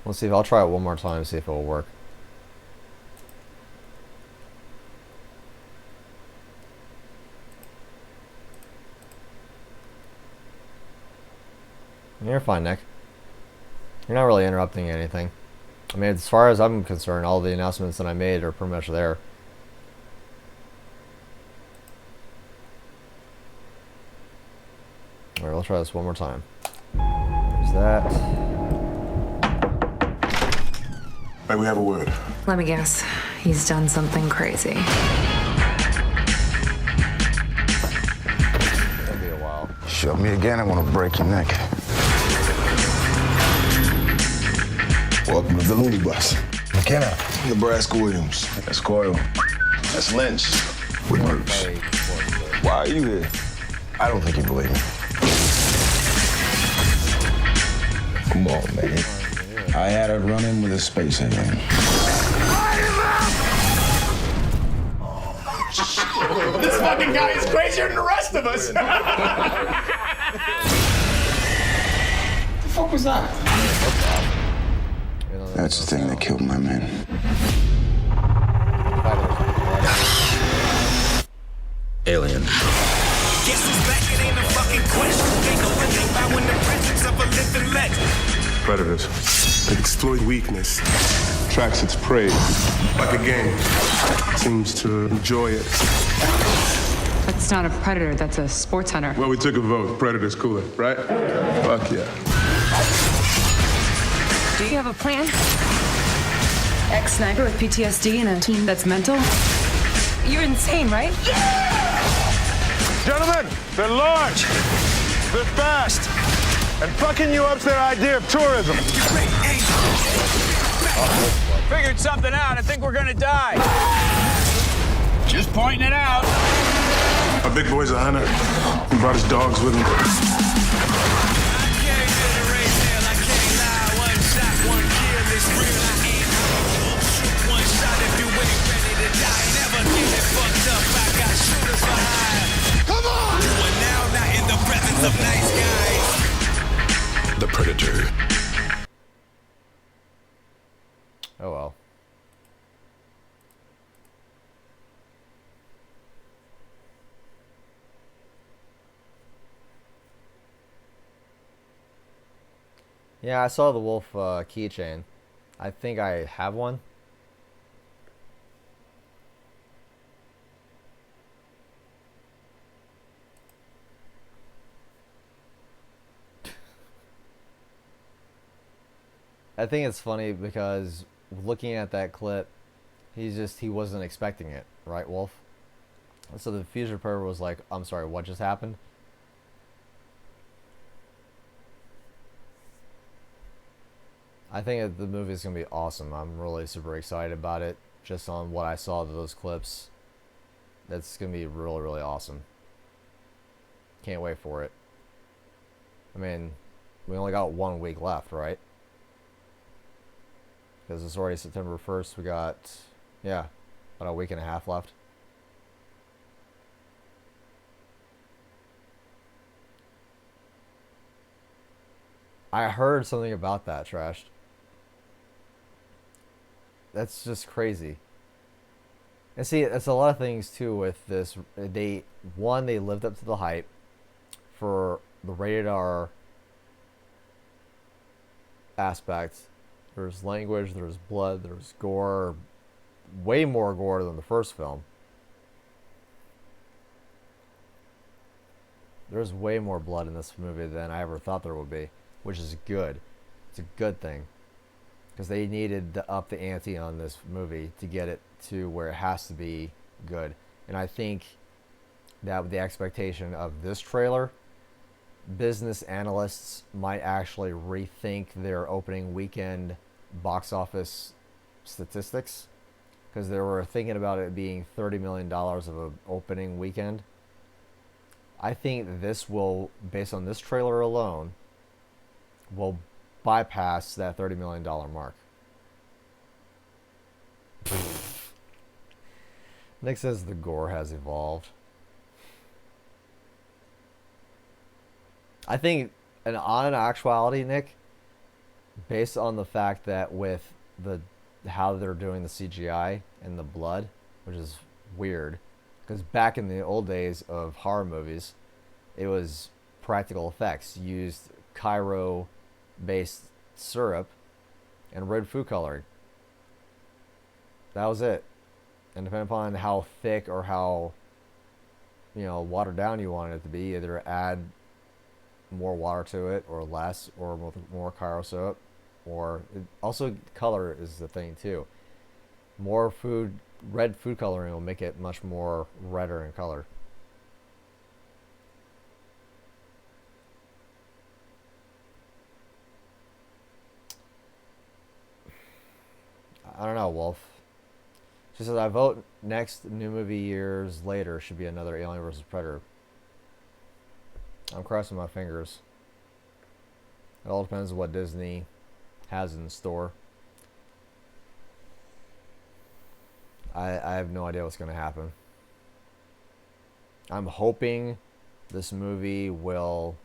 Speaker 2: Let's see if I'll try it one more time, see if it will work. You're fine, Nick. You're not really interrupting anything. I mean, as far as I'm concerned, all the announcements that I made are pretty much there. Alright, we'll try this one more time. There's that.
Speaker 6: May we have a word?
Speaker 4: Let me guess. He's done something crazy.
Speaker 2: That'll be a while.
Speaker 3: Show me again, I want to break your neck. Welcome to the Looney Bus. McKenna. Nebraska Williams. That's Coyle. That's Lynch. With Merps. Why are you here? I don't think you believe me. Come on, man. I had a run-in with a space alien.
Speaker 1: This fucking guy is crazier than the rest of us. What the fuck was that?
Speaker 3: That's the thing that killed my man. Alien.
Speaker 5: Guess who's back? It ain't a fucking question. Ain't no one think about when the presence of a living legend.
Speaker 6: Predators. They exploit weakness. Tracks its prey. Like a game. Seems to enjoy it.
Speaker 8: That's not a predator, that's a sports hunter.
Speaker 6: Well, we took a vote. Predator's cooler, right? Fuck yeah.
Speaker 8: Do you have a plan? Ex-sniper with PTSD and a team that's mental? You're insane, right?
Speaker 6: Gentlemen, they're large, they're fast, and fucking you up's their idea of tourism.
Speaker 5: Figured something out. I think we're gonna die. Just pointing it out.
Speaker 6: Our big boy's a hunter. He brought his dogs with him.
Speaker 5: Come on! You are now not in the presence of nice guys.
Speaker 3: The Predator.
Speaker 2: Oh well. Yeah, I saw the wolf keychain. I think I have one. I think it's funny because looking at that clip, he wasn't expecting it, right, Wolf? So the fusion reporter was like, I'm sorry, what just happened? I think the movie is going to be awesome. I'm really super excited about it. Just on what I saw of those clips. That's going to be really, really awesome. Can't wait for it. I mean, we only got 1 week left, right? Because it's already September 1st. We got, yeah, about a week and a half left. I heard something about that, Trashed. That's just crazy. And see, it's a lot of things too with this. They lived up to the hype for the rated R aspect. There's language, there's blood, there's gore. Way more gore than the first film. There's way more blood in this movie than I ever thought there would be, which is good. It's a good thing. Because they needed to up the ante on this movie to get it to where it has to be good. And I think that with the expectation of this trailer, business analysts might actually rethink their opening weekend box office statistics. Because they were thinking about it being $30 million of an opening weekend. I think this will, based on this trailer alone, will bypass that $30 million mark. Nick says the gore has evolved. I think, in actuality, Nick, based on the fact that with how they're doing the CGI and the blood, which is weird, because back in the old days of horror movies, it was practical effects, used Cairo-based syrup and red food coloring. That was it. And depending upon how thick or how, watered down you wanted it to be, either add more water to it or less, or more Cairo syrup, or also color is the thing too. More red food coloring will make it much more redder in color. I don't know, Wolf. She says, I vote next new movie years later should be another Alien vs. Predator. I'm crossing my fingers. It all depends on what Disney has in store. I have no idea what's going to happen. I'm hoping this movie will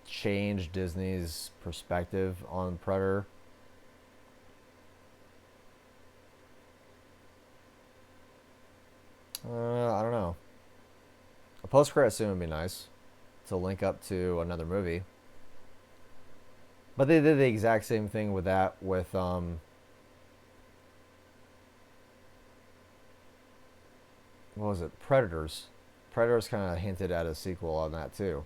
Speaker 2: change Disney's perspective on Predator. I don't know. A post-credit scene would be nice to link up to another movie. But they did the exact same thing with that with what was it? Predators. Predators kind of hinted at a sequel on that too.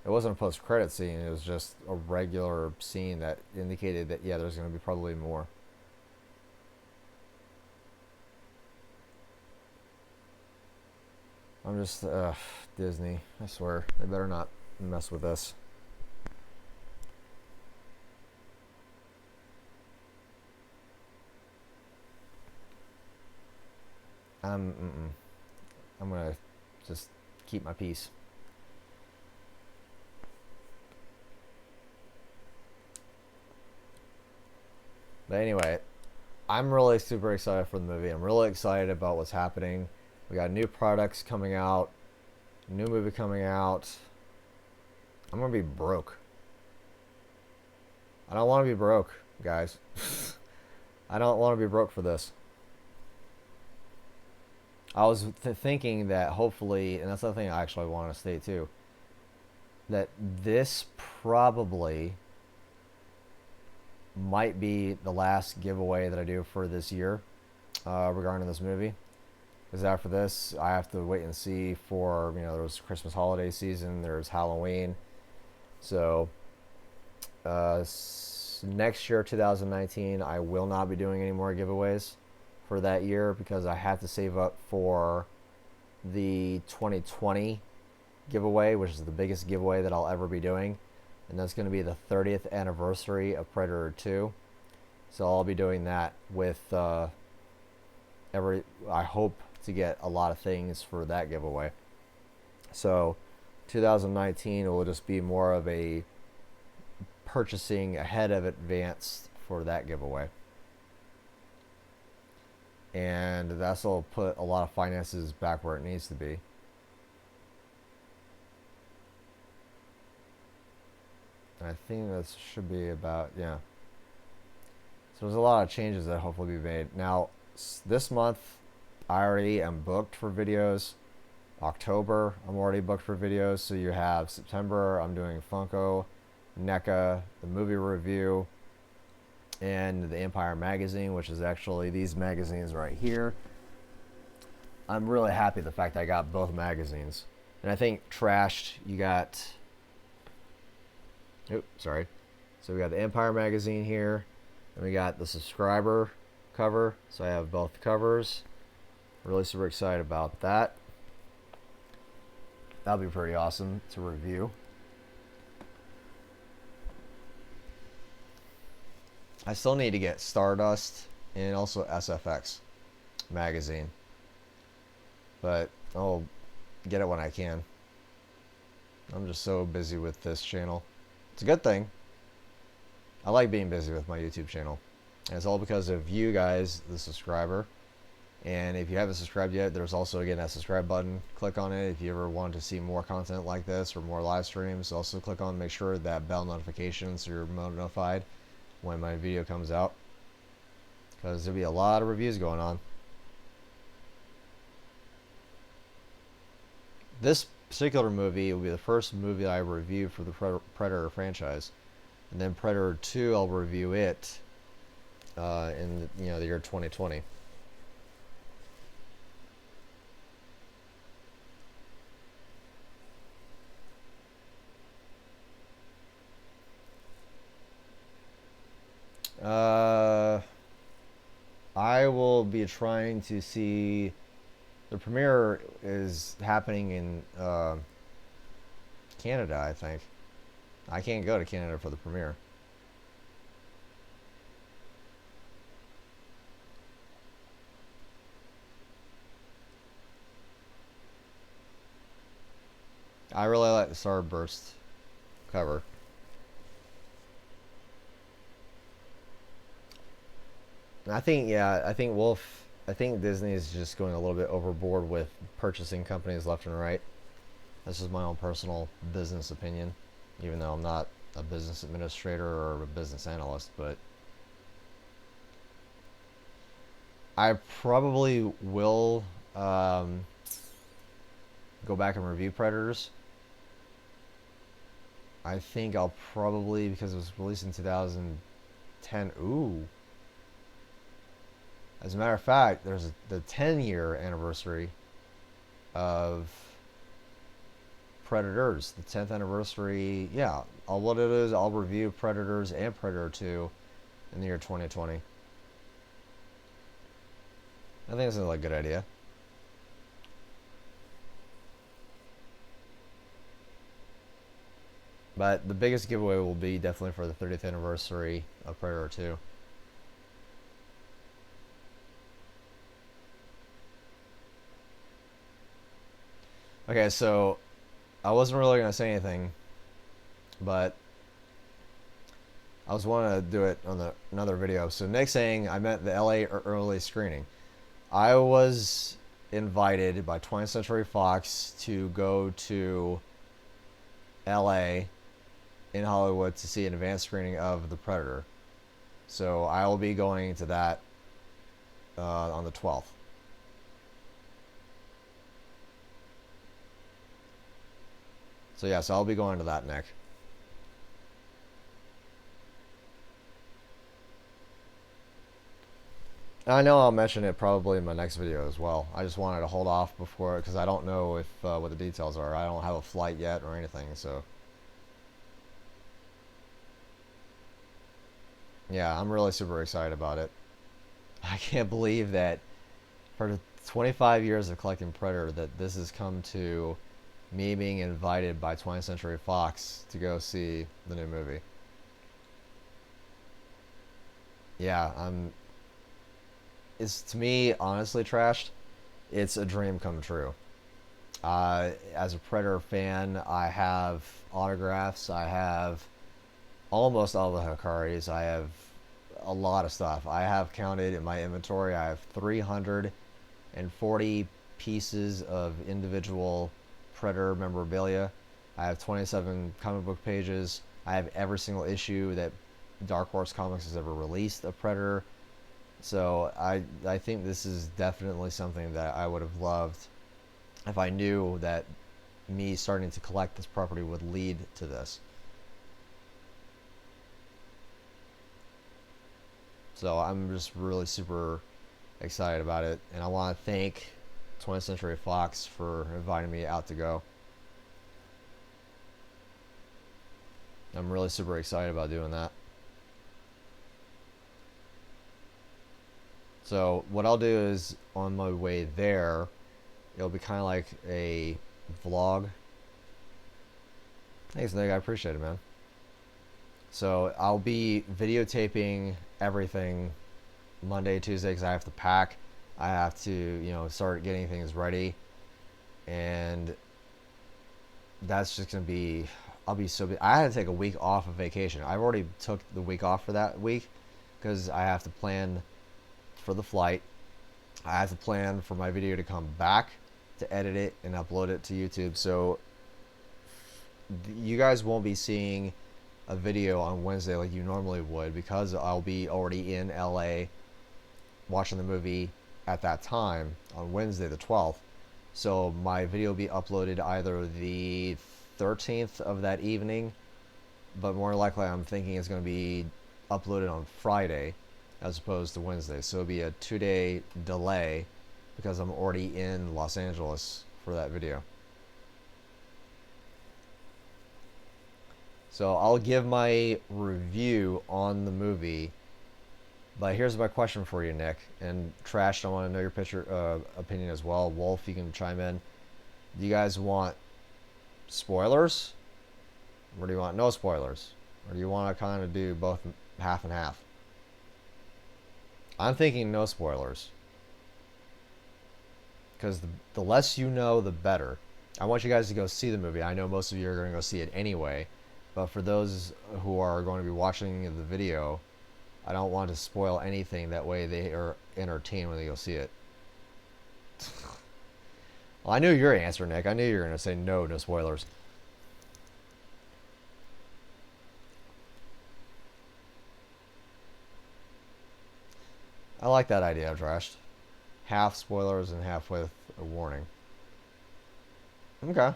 Speaker 2: It wasn't a post-credit scene, it was just a regular scene that indicated that yeah, there's going to be probably more. I'm just, Disney. I swear. They better not mess with this. I'm gonna just keep my peace. But anyway, I'm really super excited for the movie. I'm really excited about what's happening. We got new products coming out, new movie coming out. I'm gonna be broke. I don't want to be broke, guys. I don't want to be broke for this. I was thinking that hopefully, and that's the thing I actually want to state too, that this probably might be the last giveaway that I do for this year regarding this movie. Because after this, I have to wait and see for, you know, there's Christmas holiday season, there's Halloween. So next year, 2019, I will not be doing any more giveaways for that year because I have to save up for the 2020 giveaway, which is the biggest giveaway that I'll ever be doing. And that's going to be the 30th anniversary of Predator 2. So I'll be doing that with I hope to get a lot of things for that giveaway. So 2019 will just be more of a purchasing ahead of advance for that giveaway. And that'll put a lot of finances back where it needs to be. And I think that should be about, yeah. So there's a lot of changes that hopefully be made. Now, this month, I already am booked for videos. October, I'm already booked for videos. So you have September, I'm doing Funko, NECA, the movie review, and the Empire magazine, which is actually these magazines right here. I'm really happy the fact that I got both magazines. And I think Trashed, you got... Oops, sorry. So we got the Empire magazine here, and we got the subscriber cover. So I have both covers. Really super excited about that. That'll be pretty awesome to review. I still need to get Stardust and also SFX magazine, but I'll get it when I can. I'm just so busy with this channel. It's a good thing. I like being busy with my YouTube channel. And it's all because of you guys, the subscriber. And if you haven't subscribed yet, there's also, again, that subscribe button. Click on it if you ever want to see more content like this or more live streams. Also click on, make sure that bell notification so you're notified when my video comes out. Because there'll be a lot of reviews going on. This particular movie will be the first movie I review for the Predator franchise, and then Predator 2 I'll review it in the year 2020. I will be trying to see. The premiere is happening in Canada, I think. I can't go to Canada for the premiere. I really like the Starburst cover. I think, yeah, I think Disney is just going a little bit overboard with purchasing companies left and right. That's just my own personal business opinion, even though I'm not a business administrator or a business analyst, but I probably will go back and review Predators. I think I'll probably, because it was released in 2010, ooh. As a matter of fact, there's the 10-year anniversary of Predators. The 10th anniversary, yeah. What it is, I'll review Predators and Predator 2 in the year 2020. I think this is a good idea. But the biggest giveaway will be definitely for the 30th anniversary of Predator 2. Okay, so I wasn't really going to say anything, but I was wanting to do it on another video. So Nick's saying I meant the LA early screening. I was invited by 20th Century Fox to go to LA in Hollywood to see an advanced screening of The Predator. So I will be going to that on the 12th. So yeah, so I'll be going to that, Nick. I know I'll mention it probably in my next video as well. I just wanted to hold off before, because I don't know if what the details are. I don't have a flight yet or anything, so yeah, I'm really super excited about it. I can't believe that for 25 years of collecting Predator that this has come to me being invited by 20th Century Fox to go see the new movie. Yeah, it's, to me, honestly, Trashed, it's a dream come true. As a Predator fan, I have autographs, I have almost all the Hikaris, I have a lot of stuff. I have counted in my inventory, I have 340 pieces of individual Predator memorabilia. I have 27 comic book pages. I have every single issue that Dark Horse Comics has ever released of Predator. So I think this is definitely something that I would have loved if I knew that me starting to collect this property would lead to this. So I'm just really super excited about it, and I want to thank 20th Century Fox for inviting me out to go. I'm really super excited about doing that. So what I'll do is, on my way there, it'll be kind of like a vlog. Thanks, Nick. I appreciate it, man. So I'll be videotaping everything Monday, Tuesday, because I have to pack. I have to, you know, start getting things ready. And that's just going to be, I'll be so busy. I had to take a week off of vacation. I've already took the week off for that week because I have to plan for the flight. I have to plan for my video to come back, to edit it and upload it to YouTube. So you guys won't be seeing a video on Wednesday like you normally would, because I'll be already in LA watching the movie at that time on Wednesday the 12th. So my video will be uploaded either the 13th of that evening, but more likely I'm thinking it's going to be uploaded on Friday as opposed to Wednesday. So it'll be a 2-day delay because I'm already in Los Angeles for that video. So I'll give my review on the movie, but here's my question for you, Nick. And Trash, I want to know your opinion as well. Wolf, you can chime in. Do you guys want spoilers? Or do you want no spoilers? Or do you want to kind of do both half and half? I'm thinking no spoilers. Because the less you know, the better. I want you guys to go see the movie. I know most of you are going to go see it anyway. But for those who are going to be watching the video, I don't want to spoil anything. That way they are entertained when they go see it. Well, I knew your answer, Nick. I knew you were going to say no spoilers. I like that idea, Trashed. Half spoilers and half with a warning. Okay.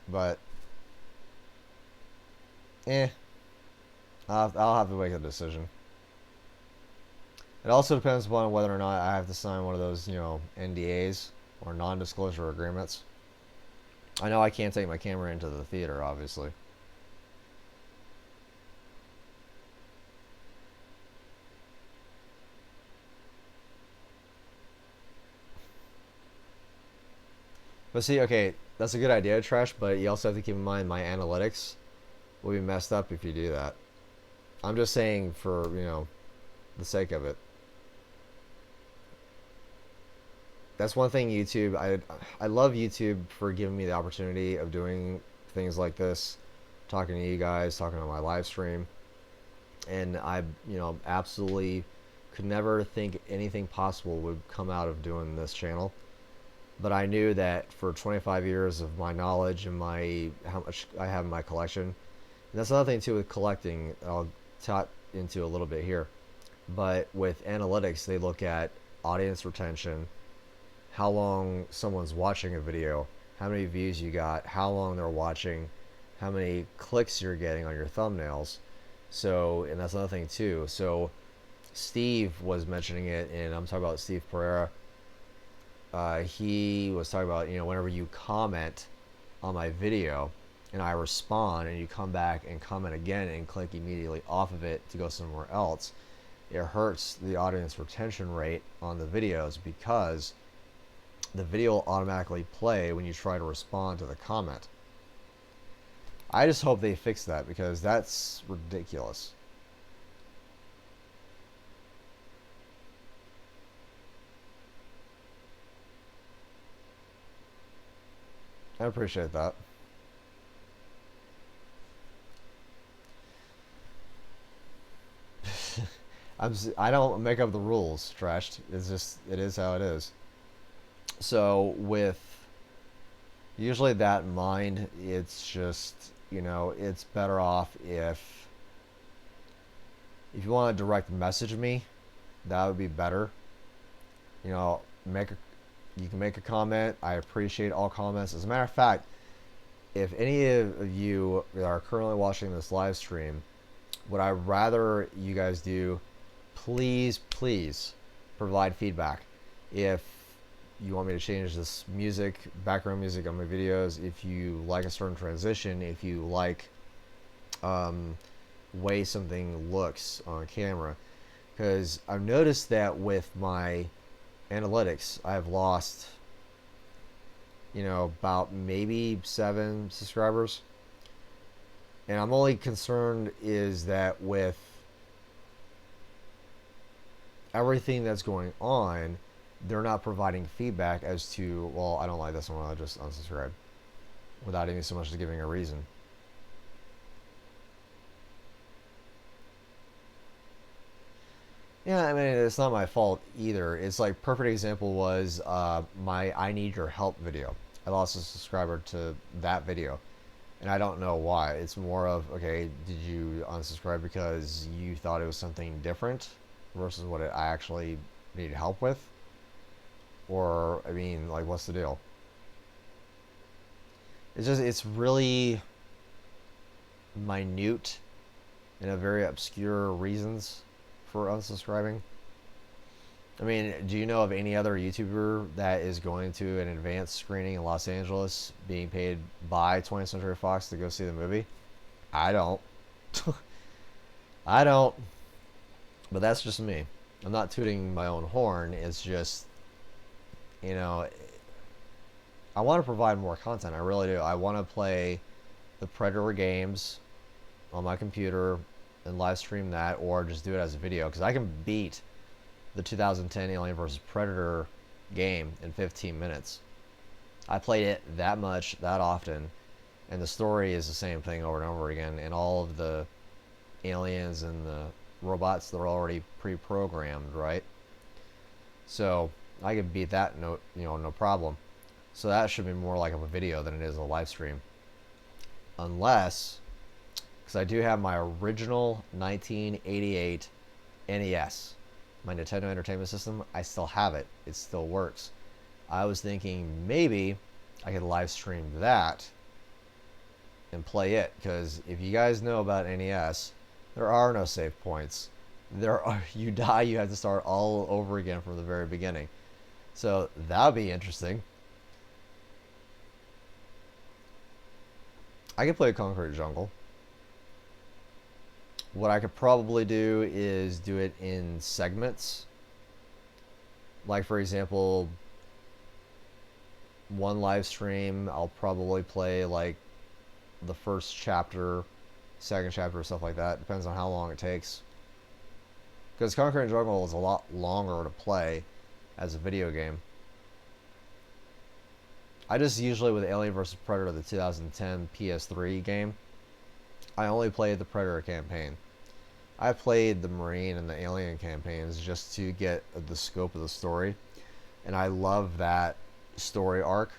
Speaker 2: But, I'll have to make a decision. It also depends upon whether or not I have to sign one of those, you know, NDAs or non-disclosure agreements. I know I can't take my camera into the theater, obviously. But see, okay, that's a good idea, Trash, but you also have to keep in mind my analytics will be messed up if you do that. I'm just saying for, you know, the sake of it. That's one thing YouTube, I love YouTube for giving me the opportunity of doing things like this, talking to you guys, talking on my live stream. And I, you know, absolutely could never think anything possible would come out of doing this channel. But I knew that for 25 years of my knowledge and how much I have in my collection, and that's another thing too with collecting, I'll tap into a little bit here. But with analytics, they look at audience retention, how long someone's watching a video, how many views you got, how long they're watching, how many clicks you're getting on your thumbnails. So, and that's another thing too. So Steve was mentioning it, and I'm talking about Steve Pereira. He was talking about, you know, whenever you comment on my video and I respond and you come back and comment again and click immediately off of it to go somewhere else, it hurts the audience retention rate on the videos because the video will automatically play when you try to respond to the comment. I just hope they fix that because that's ridiculous. I appreciate that. I don't make up the rules, Trashed. It's just, it is how it is. So with usually that in mind, it's just, you know, it's better off if you want to direct message me, that would be better. You know, you can make a comment. I appreciate all comments. As a matter of fact, if any of you that are currently watching this live stream, what I'd rather you guys do, please provide feedback. If you want me to change this music, background music on my videos, if you like a certain transition, if you like way something looks on camera, because I've noticed that with my analytics, I've lost, you know, about maybe 7 subscribers, and I'm only concerned is that with everything that's going on, they're not providing feedback as to, well, I don't like this one, I'll just unsubscribe, without even so much as giving a reason. Yeah, I mean, it's not my fault either. It's like, perfect example was my I Need Your Help video. I lost a subscriber to that video, and I don't know why. It's more of, okay, did you unsubscribe because you thought it was something different versus what I actually needed help with? Or, I mean, like, what's the deal? It's just, it's really minute and a very obscure reasons for unsubscribing. I mean, do you know of any other YouTuber that is going to an advanced screening in Los Angeles being paid by 20th Century Fox to go see the movie? I don't. I don't. But that's just me. I'm not tooting my own horn. It's just, you know, I want to provide more content. I really do. I want to play the Predator games on my computer and live stream that, or just do it as a video, because I can beat the 2010 Alien vs. Predator game in 15 minutes. I played it that much, that often, and the story is the same thing over and over again, and all of the aliens and the robots, they're already pre-programmed, right? So I could beat that, no problem. So that should be more like a video than it is a live stream, unless, because I do have my original 1988 NES, my Nintendo Entertainment System. I still have it. It still works. I was thinking maybe I could live stream that and play it, because if you guys know about NES, there are no save points. You die, you have to start all over again from the very beginning. So that would be interesting. I could play Concrete Jungle. What I could probably do is do it in segments. Like, for example, one live stream, I'll probably play like the first chapter, second chapter, stuff like that. Depends on how long it takes. Because Conquering Jungle is a lot longer to play as a video game. I just usually, with Alien vs. Predator, the 2010 PS3 game, I only played the Predator campaign. I played the Marine and the Alien campaigns just to get the scope of the story. And I love that story arc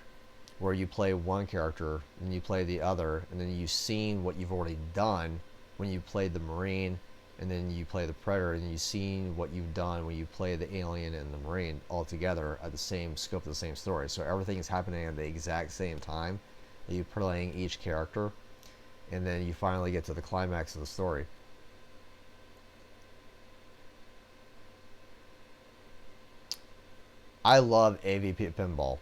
Speaker 2: where you play one character and you play the other, and then you've seen what you've already done when you played the Marine, and then you play the Predator, and you've seen what you've done when you play the Alien and the Marine all together at the same scope of the same story. So everything is happening at the exact same time that you're playing each character, and then you finally get to the climax of the story. I love AVP Pinball.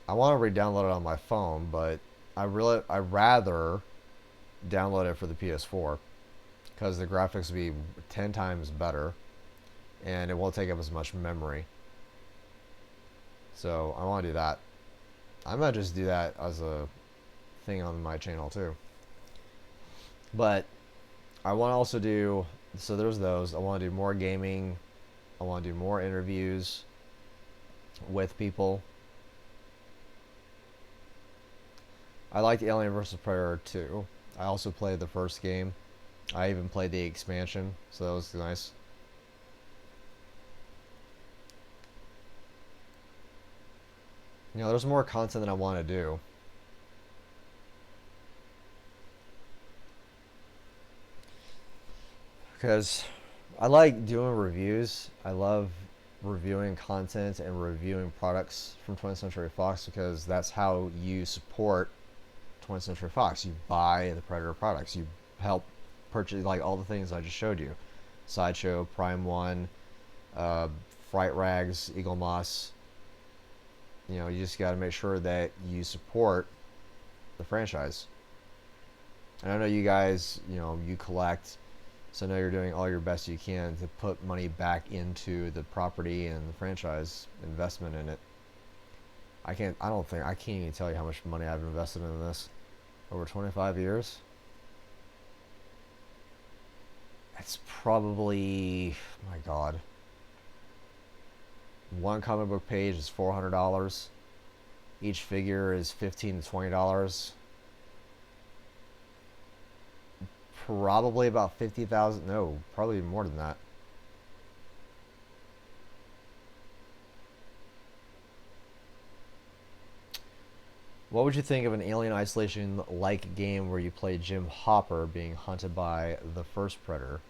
Speaker 2: I want to re-download it on my phone, but I'd rather download it for the PS4 because the graphics will be 10 times better and it won't take up as much memory. So I want to do that. I might just do that as a thing on my channel too. But I want to also do, so there's those. I want to do more gaming. I want to do more interviews with people. I liked Alien vs. Predator 2. I also played the first game. I even played the expansion, so that was nice. You know, there's more content that I want to do. Because I like doing reviews. I love reviewing content and reviewing products from 20th Century Fox because that's how you support 20th Century Fox. You buy the Predator products. You help purchase like all the things I just showed you. Sideshow, Prime 1, Fright Rags, Eaglemoss. You know, you just got to make sure that you support the franchise. And I know you guys, you know, you collect, so I know you're doing all your best you can to put money back into the property and the franchise investment in it. I can't even tell you how much money I've invested in this over 25 years. It's probably, my God, one comic book page is $400. Each figure is $15 to $20. Probably about 50,000. No, probably more than that. What would you think of an Alien Isolation-like game where you play Jim Hopper being hunted by the first Predator?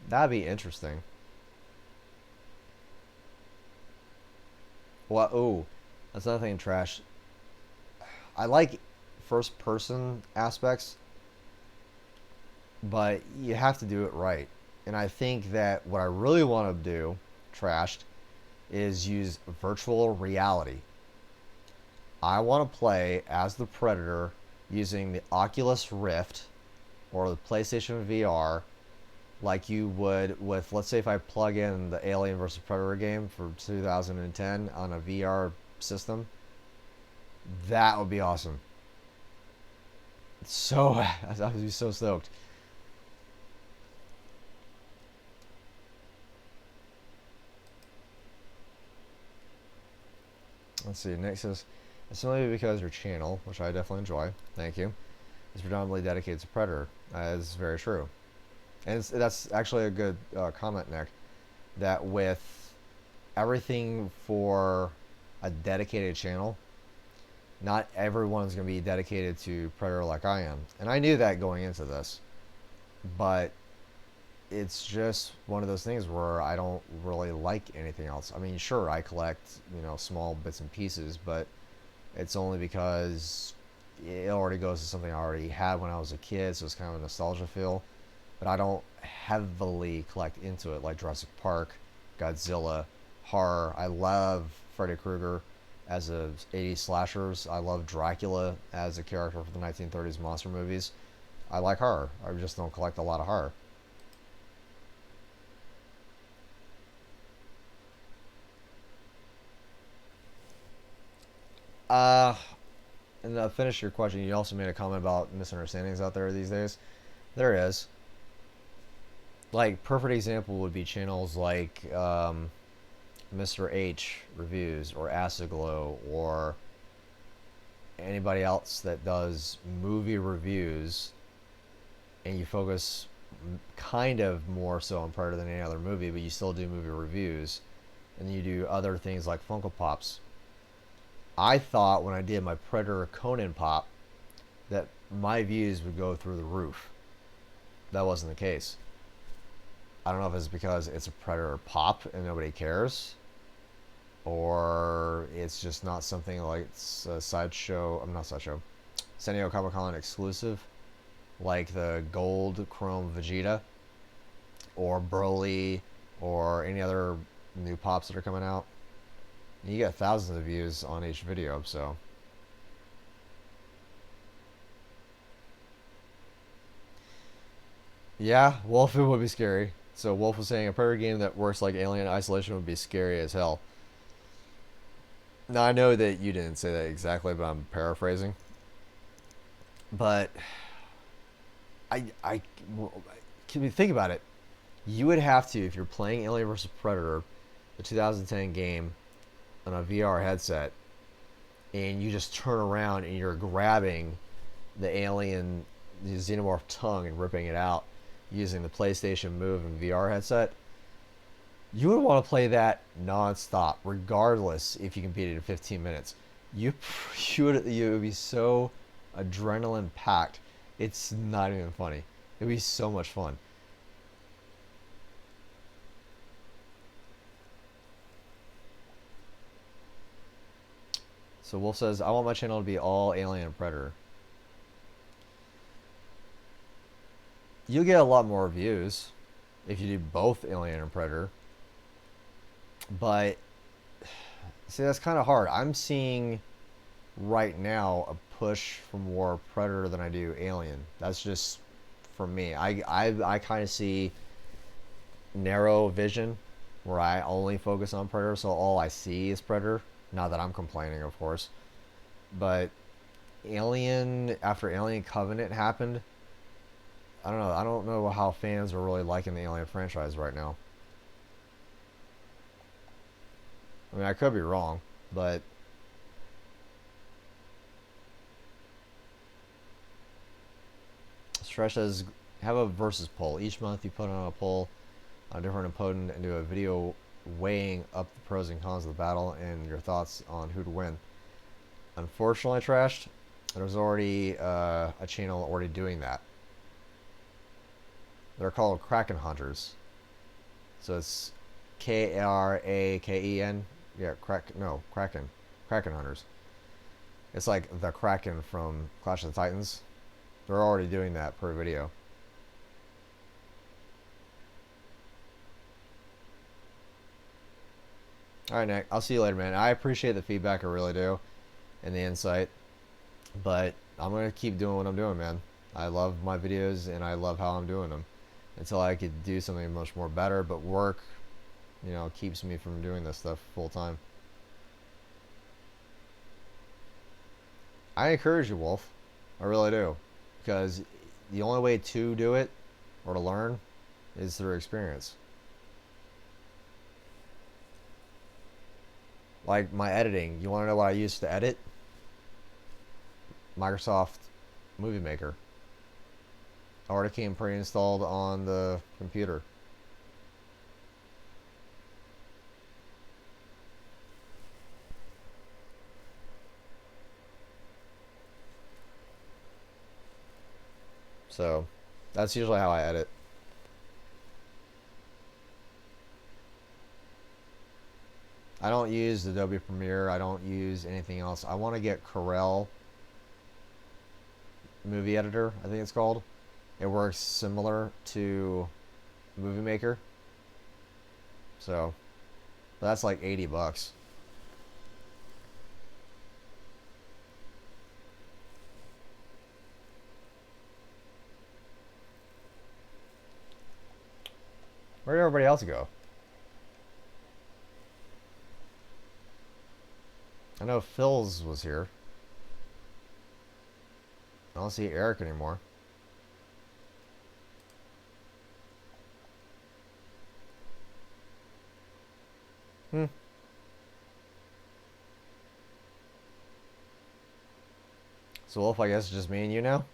Speaker 2: That'd be interesting. Well, oh, that's another thing, Trash. I like first-person aspects, but you have to do it right. And I think that what I really want to do, Trashed, is use virtual reality. I want to play as the Predator using the Oculus Rift or the PlayStation VR like you would with, let's say if I plug in the Alien vs. Predator game for 2010 on a VR system. That would be awesome. So, I would be so stoked. Let's see, Nick says, it's only because your channel, which I definitely enjoy, thank you, is predominantly dedicated to Predator. That is very true. And that's actually a good comment, Nick, that with everything for a dedicated channel, not everyone's going to be dedicated to Predator like I am. And I knew that going into this. But it's just one of those things where I don't really like anything else. I mean, sure, I collect, you know, small bits and pieces, but it's only because it already goes to something I already had when I was a kid, so it's kind of a nostalgia feel. But I don't heavily collect into it like Jurassic Park, Godzilla, horror. I love Freddy Krueger as a 80s slashers. I love Dracula as a character for the 1930s monster movies. I like horror. I just don't collect a lot of horror. And to finish your question, you also made a comment about misunderstandings out there these days. There is. Like, perfect example would be channels like Mr. H Reviews or Acid Glow or anybody else that does movie reviews, and you focus kind of more so on Predator than any other movie, but you still do movie reviews, and you do other things like Funko Pops. I thought when I did my Predator Conan pop that my views would go through the roof. That wasn't the case. I don't know if it's because it's a Predator pop and nobody cares, or it's just not something like it's a sideshow. I'm not sideshow. San Diego Comic-Con exclusive, like the gold chrome Vegeta, or Broly, or any other new pops that are coming out. You get thousands of views on each video, so. Yeah, Wolf, it would be scary. So Wolf was saying a Predator game that works like Alien Isolation would be scary as hell. Now, I know that you didn't say that exactly, but I'm paraphrasing. But can you think about it? You would have to, if you're playing Alien vs. Predator, the 2010 game, on a VR headset, and you just turn around and you're grabbing the alien, the xenomorph tongue, and ripping it out using the PlayStation Move and VR headset, you would want to play that non-stop, regardless if you competed in 15 minutes. You would be so adrenaline packed. It's not even funny. It would be so much fun. So Wolf says, I want my channel to be all Alien and Predator. You'll get a lot more views if you do both Alien and Predator. But, see, that's kind of hard. I'm seeing right now a push for more Predator than I do Alien. That's just for me. I kind of see narrow vision where I only focus on Predator, so all I see is Predator. Not that I'm complaining, of course. But Alien, after Alien Covenant happened, I don't know. I don't know how fans are really liking the Alien franchise right now. I mean, I could be wrong, but Stretch says, have a versus poll. Each month you put on a poll on a different opponent and do a video weighing up the pros and cons of the battle and your thoughts on who to win. Unfortunately, Trashed, there's already a channel already doing that. They're called Kraken Hunters. So it's Kraken. Yeah, Kraken. Kraken Hunters. It's like the Kraken from Clash of the Titans. They're already doing that per video. Alright, Nick. I'll see you later, man. I appreciate the feedback. I really do. And the insight. But I'm going to keep doing what I'm doing, man. I love my videos and I love how I'm doing them. Until I could do something much more better. But work, you know, keeps me from doing this stuff full time. I encourage you, Wolf. I really do. Because the only way to do it, or to learn, is through experience. Like my editing. You want to know what I use to edit? Microsoft Movie Maker. Already came pre-installed on the computer. So, that's usually how I edit. I don't use Adobe Premiere. I don't use anything else. I want to get Corel Movie Editor, I think it's called. It works similar to Movie Maker. So, that's like $80. Where did everybody else go? I know Phil's was here. I don't see Eric anymore. So Wolf, I guess it's just me and you now?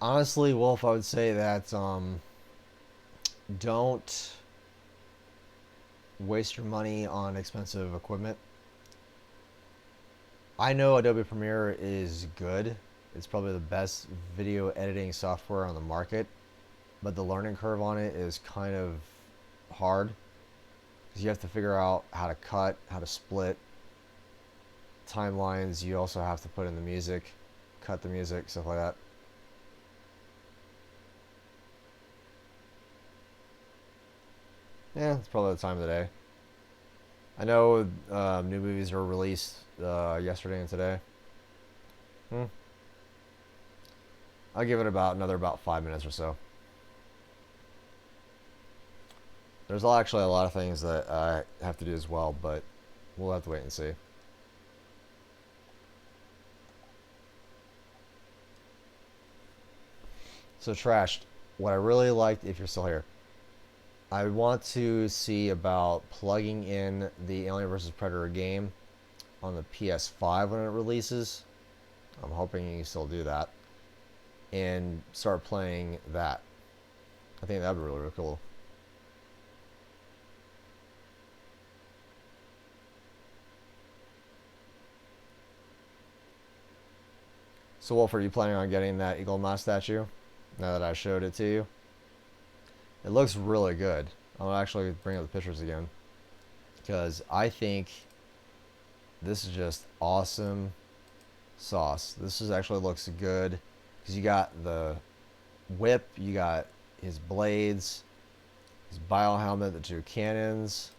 Speaker 2: Honestly, Wolf, I would say that don't waste your money on expensive equipment. I know Adobe Premiere is good. It's probably the best video editing software on the market, but the learning curve on it is kind of hard because you have to figure out how to cut, how to split timelines. You also have to put in the music, cut the music, stuff like that. Yeah, it's probably the time of the day. I know new movies were released yesterday and today. I'll give it about 5 minutes or so. There's actually a lot of things that I have to do as well, but we'll have to wait and see. So Trashed, what I really liked, if you're still here, I want to see about plugging in the Alien vs. Predator game on the PS5 when it releases. I'm hoping you can still do that. And start playing that. I think that would be really, really cool. So Wolf, are you planning on getting that Eaglemoss statue now that I showed it to you? It looks really good. I'll actually bring up the pictures again because I think this is just awesome sauce. This is actually looks good because you got the whip, you got his blades, his bio helmet, the two cannons.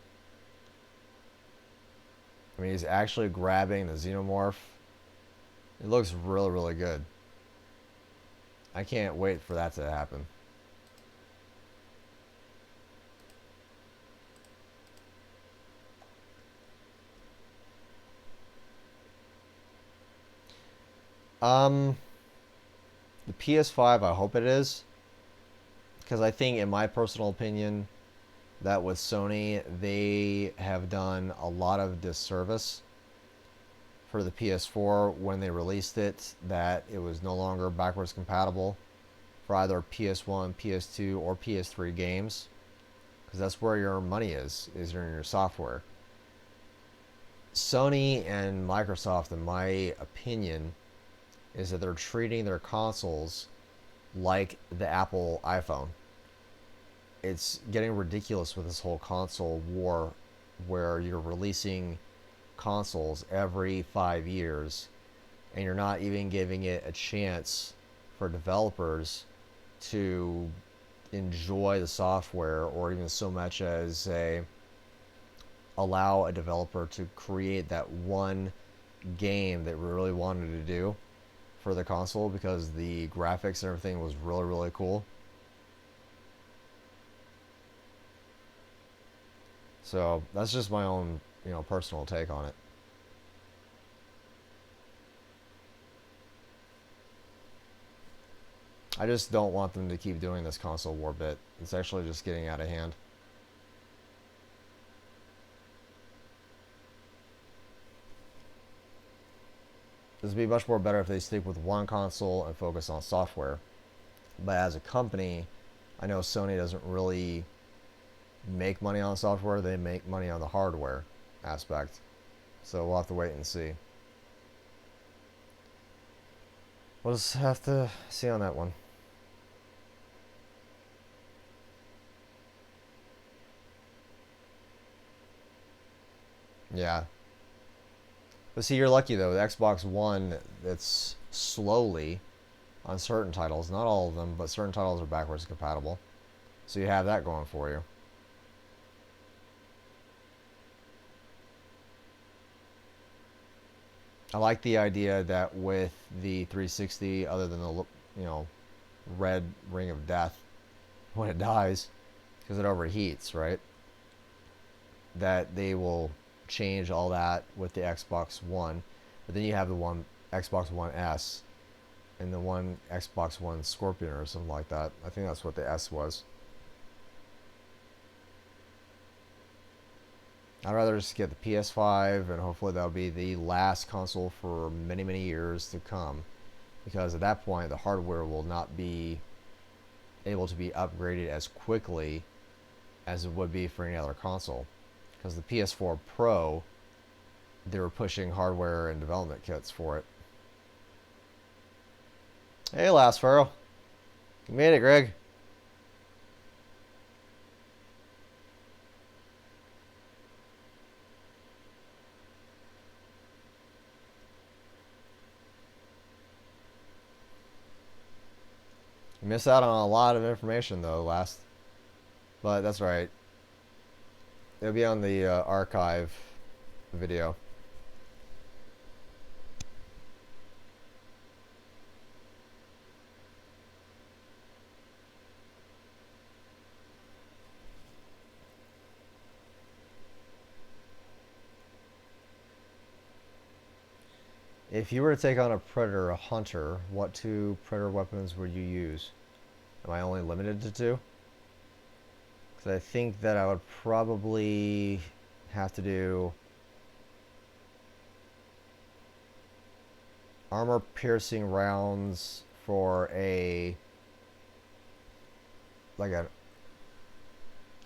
Speaker 2: I mean, he's actually grabbing the xenomorph. It looks really, really good. I can't wait for that to happen. The PS5, I hope it is. Because I think, in my personal opinion, that with Sony, they have done a lot of disservice for the PS4 when they released it, that it was no longer backwards compatible for either PS1, PS2, or PS3 games. Because that's where your money is in your software. Sony and Microsoft, in my opinion, is that they're treating their consoles like the Apple iPhone. It's getting ridiculous with this whole console war where you're releasing consoles every 5 years and you're not even giving it a chance for developers to enjoy the software or even so much as allow a developer to create that one game that we really wanted to do for the console because the graphics and everything was really, really cool. So that's just my own, personal take on it. I just don't want them to keep doing this console war bit. It's actually just getting out of hand. This would be much more better if they stick with one console and focus on software. But as a company, I know Sony doesn't really make money on software. They make money on the hardware aspect. So we'll have to wait and see. We'll just have to see on that one. Yeah. But see, you're lucky though. The Xbox One, it's slowly on certain titles, not all of them, but certain titles are backwards compatible. So you have that going for you. I like the idea that with the 360, other than the red ring of death when it dies, because it overheats, right? That they will change all that with the Xbox One, but then you have the one Xbox One S and the one Xbox One Scorpion or something like that. I think that's what the S was. I'd rather just get the PS5, and hopefully that'll be the last console for many, many years to come, because at that point the hardware will not be able to be upgraded as quickly as it would be for any other console, because the PS4 Pro, they were pushing hardware and development kits for it. Hey, Last Pharaoh. You made it, Greg. You miss out on a lot of information, though, Last. But that's right. It'll be on the archive video. If you were to take on a predator, a hunter, what 2 predator weapons would you use? Am I only limited to 2? Because I think that I would probably have to do armor piercing rounds for I want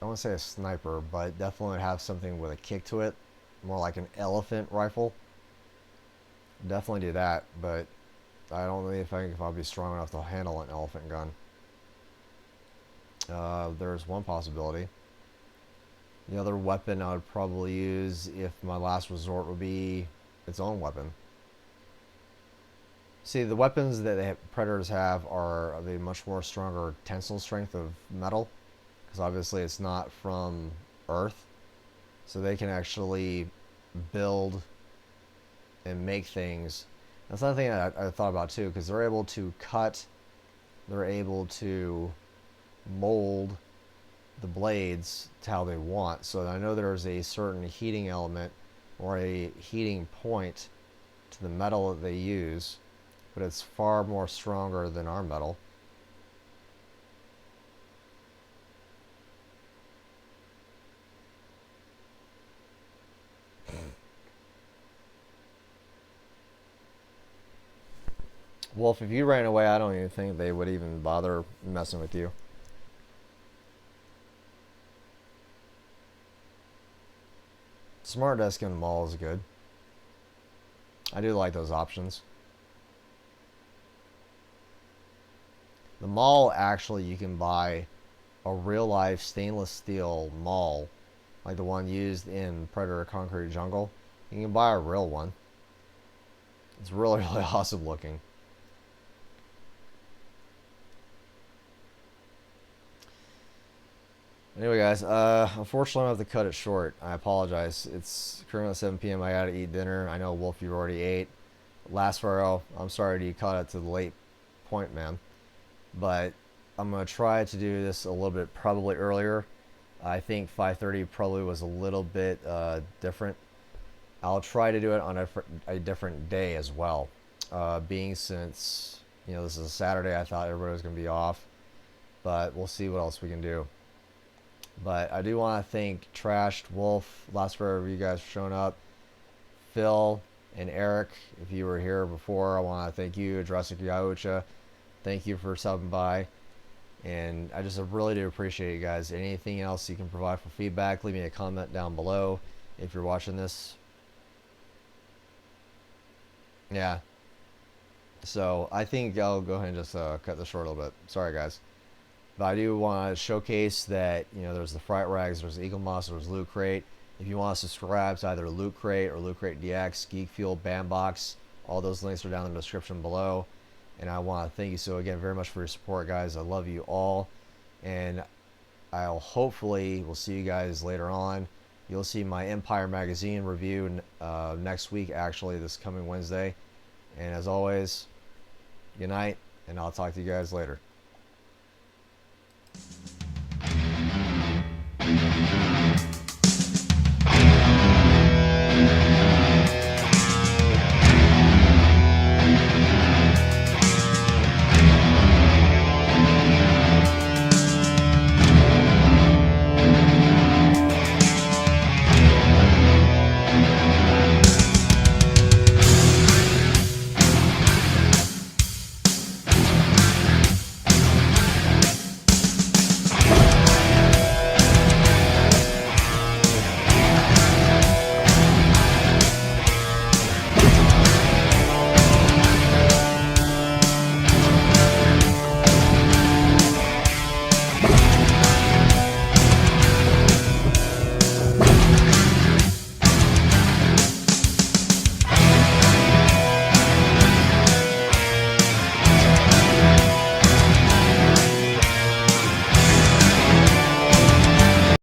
Speaker 2: to say a sniper, but definitely have something with a kick to it, more like an elephant rifle. Definitely do that, but I don't really think if I'll be strong enough to handle an elephant gun. There's one possibility. The other weapon I would probably use, if my last resort, would be its own weapon. See, the weapons that predators have are of a much more stronger tensile strength of metal, because obviously it's not from Earth, so they can actually build and make things. That's another thing I thought about too, because they're able to cut, they're able to mold the blades to how they want. So I know there's a certain heating element or a heating point to the metal that they use, but it's far more stronger than our metal. Wolf, if you ran away, I don't even think they would even bother messing with you. Smart desk in the mall is good. I do like those options. The mall, actually, you can buy a real-life stainless steel maul, like the one used in Predator Concrete Jungle. You can buy a real one. It's really, really awesome looking. Anyway, guys, unfortunately I have to cut it short. I apologize. It's currently 7 p.m. I gotta eat dinner. I know, Wolf, you already ate. Last Pharaoh, I'm sorry you caught it to the late point, man. But I'm gonna try to do this a little bit probably earlier. I think 5:30 probably was a little bit different. I'll try to do it on a different day as well. Being since, this is a Saturday, I thought everybody was gonna be off. But we'll see what else we can do. But I do want to thank Trashed, Wolf, Last Forever, you guys for showing up. Phil and Eric, if you were here before, I want to thank you. Jurassic Yaucha, thank you for stopping by. And I just really do appreciate you guys. Anything else you can provide for feedback, leave me a comment down below if you're watching this. Yeah. So I think I'll go ahead and just cut this short a little bit. Sorry, guys. But I do want to showcase that, there's the Fright Rags, there's Eaglemoss, there's LootCrate. If you want to subscribe to either LootCrate or LootCrate DX, GeekFuel, Bandbox, all those links are down in the description below. And I want to thank you so again very much for your support, guys. I love you all. And I'll hopefully will see you guys later on. You'll see my Empire magazine review next week, actually, this coming Wednesday. And as always, good night, and I'll talk to you guys later.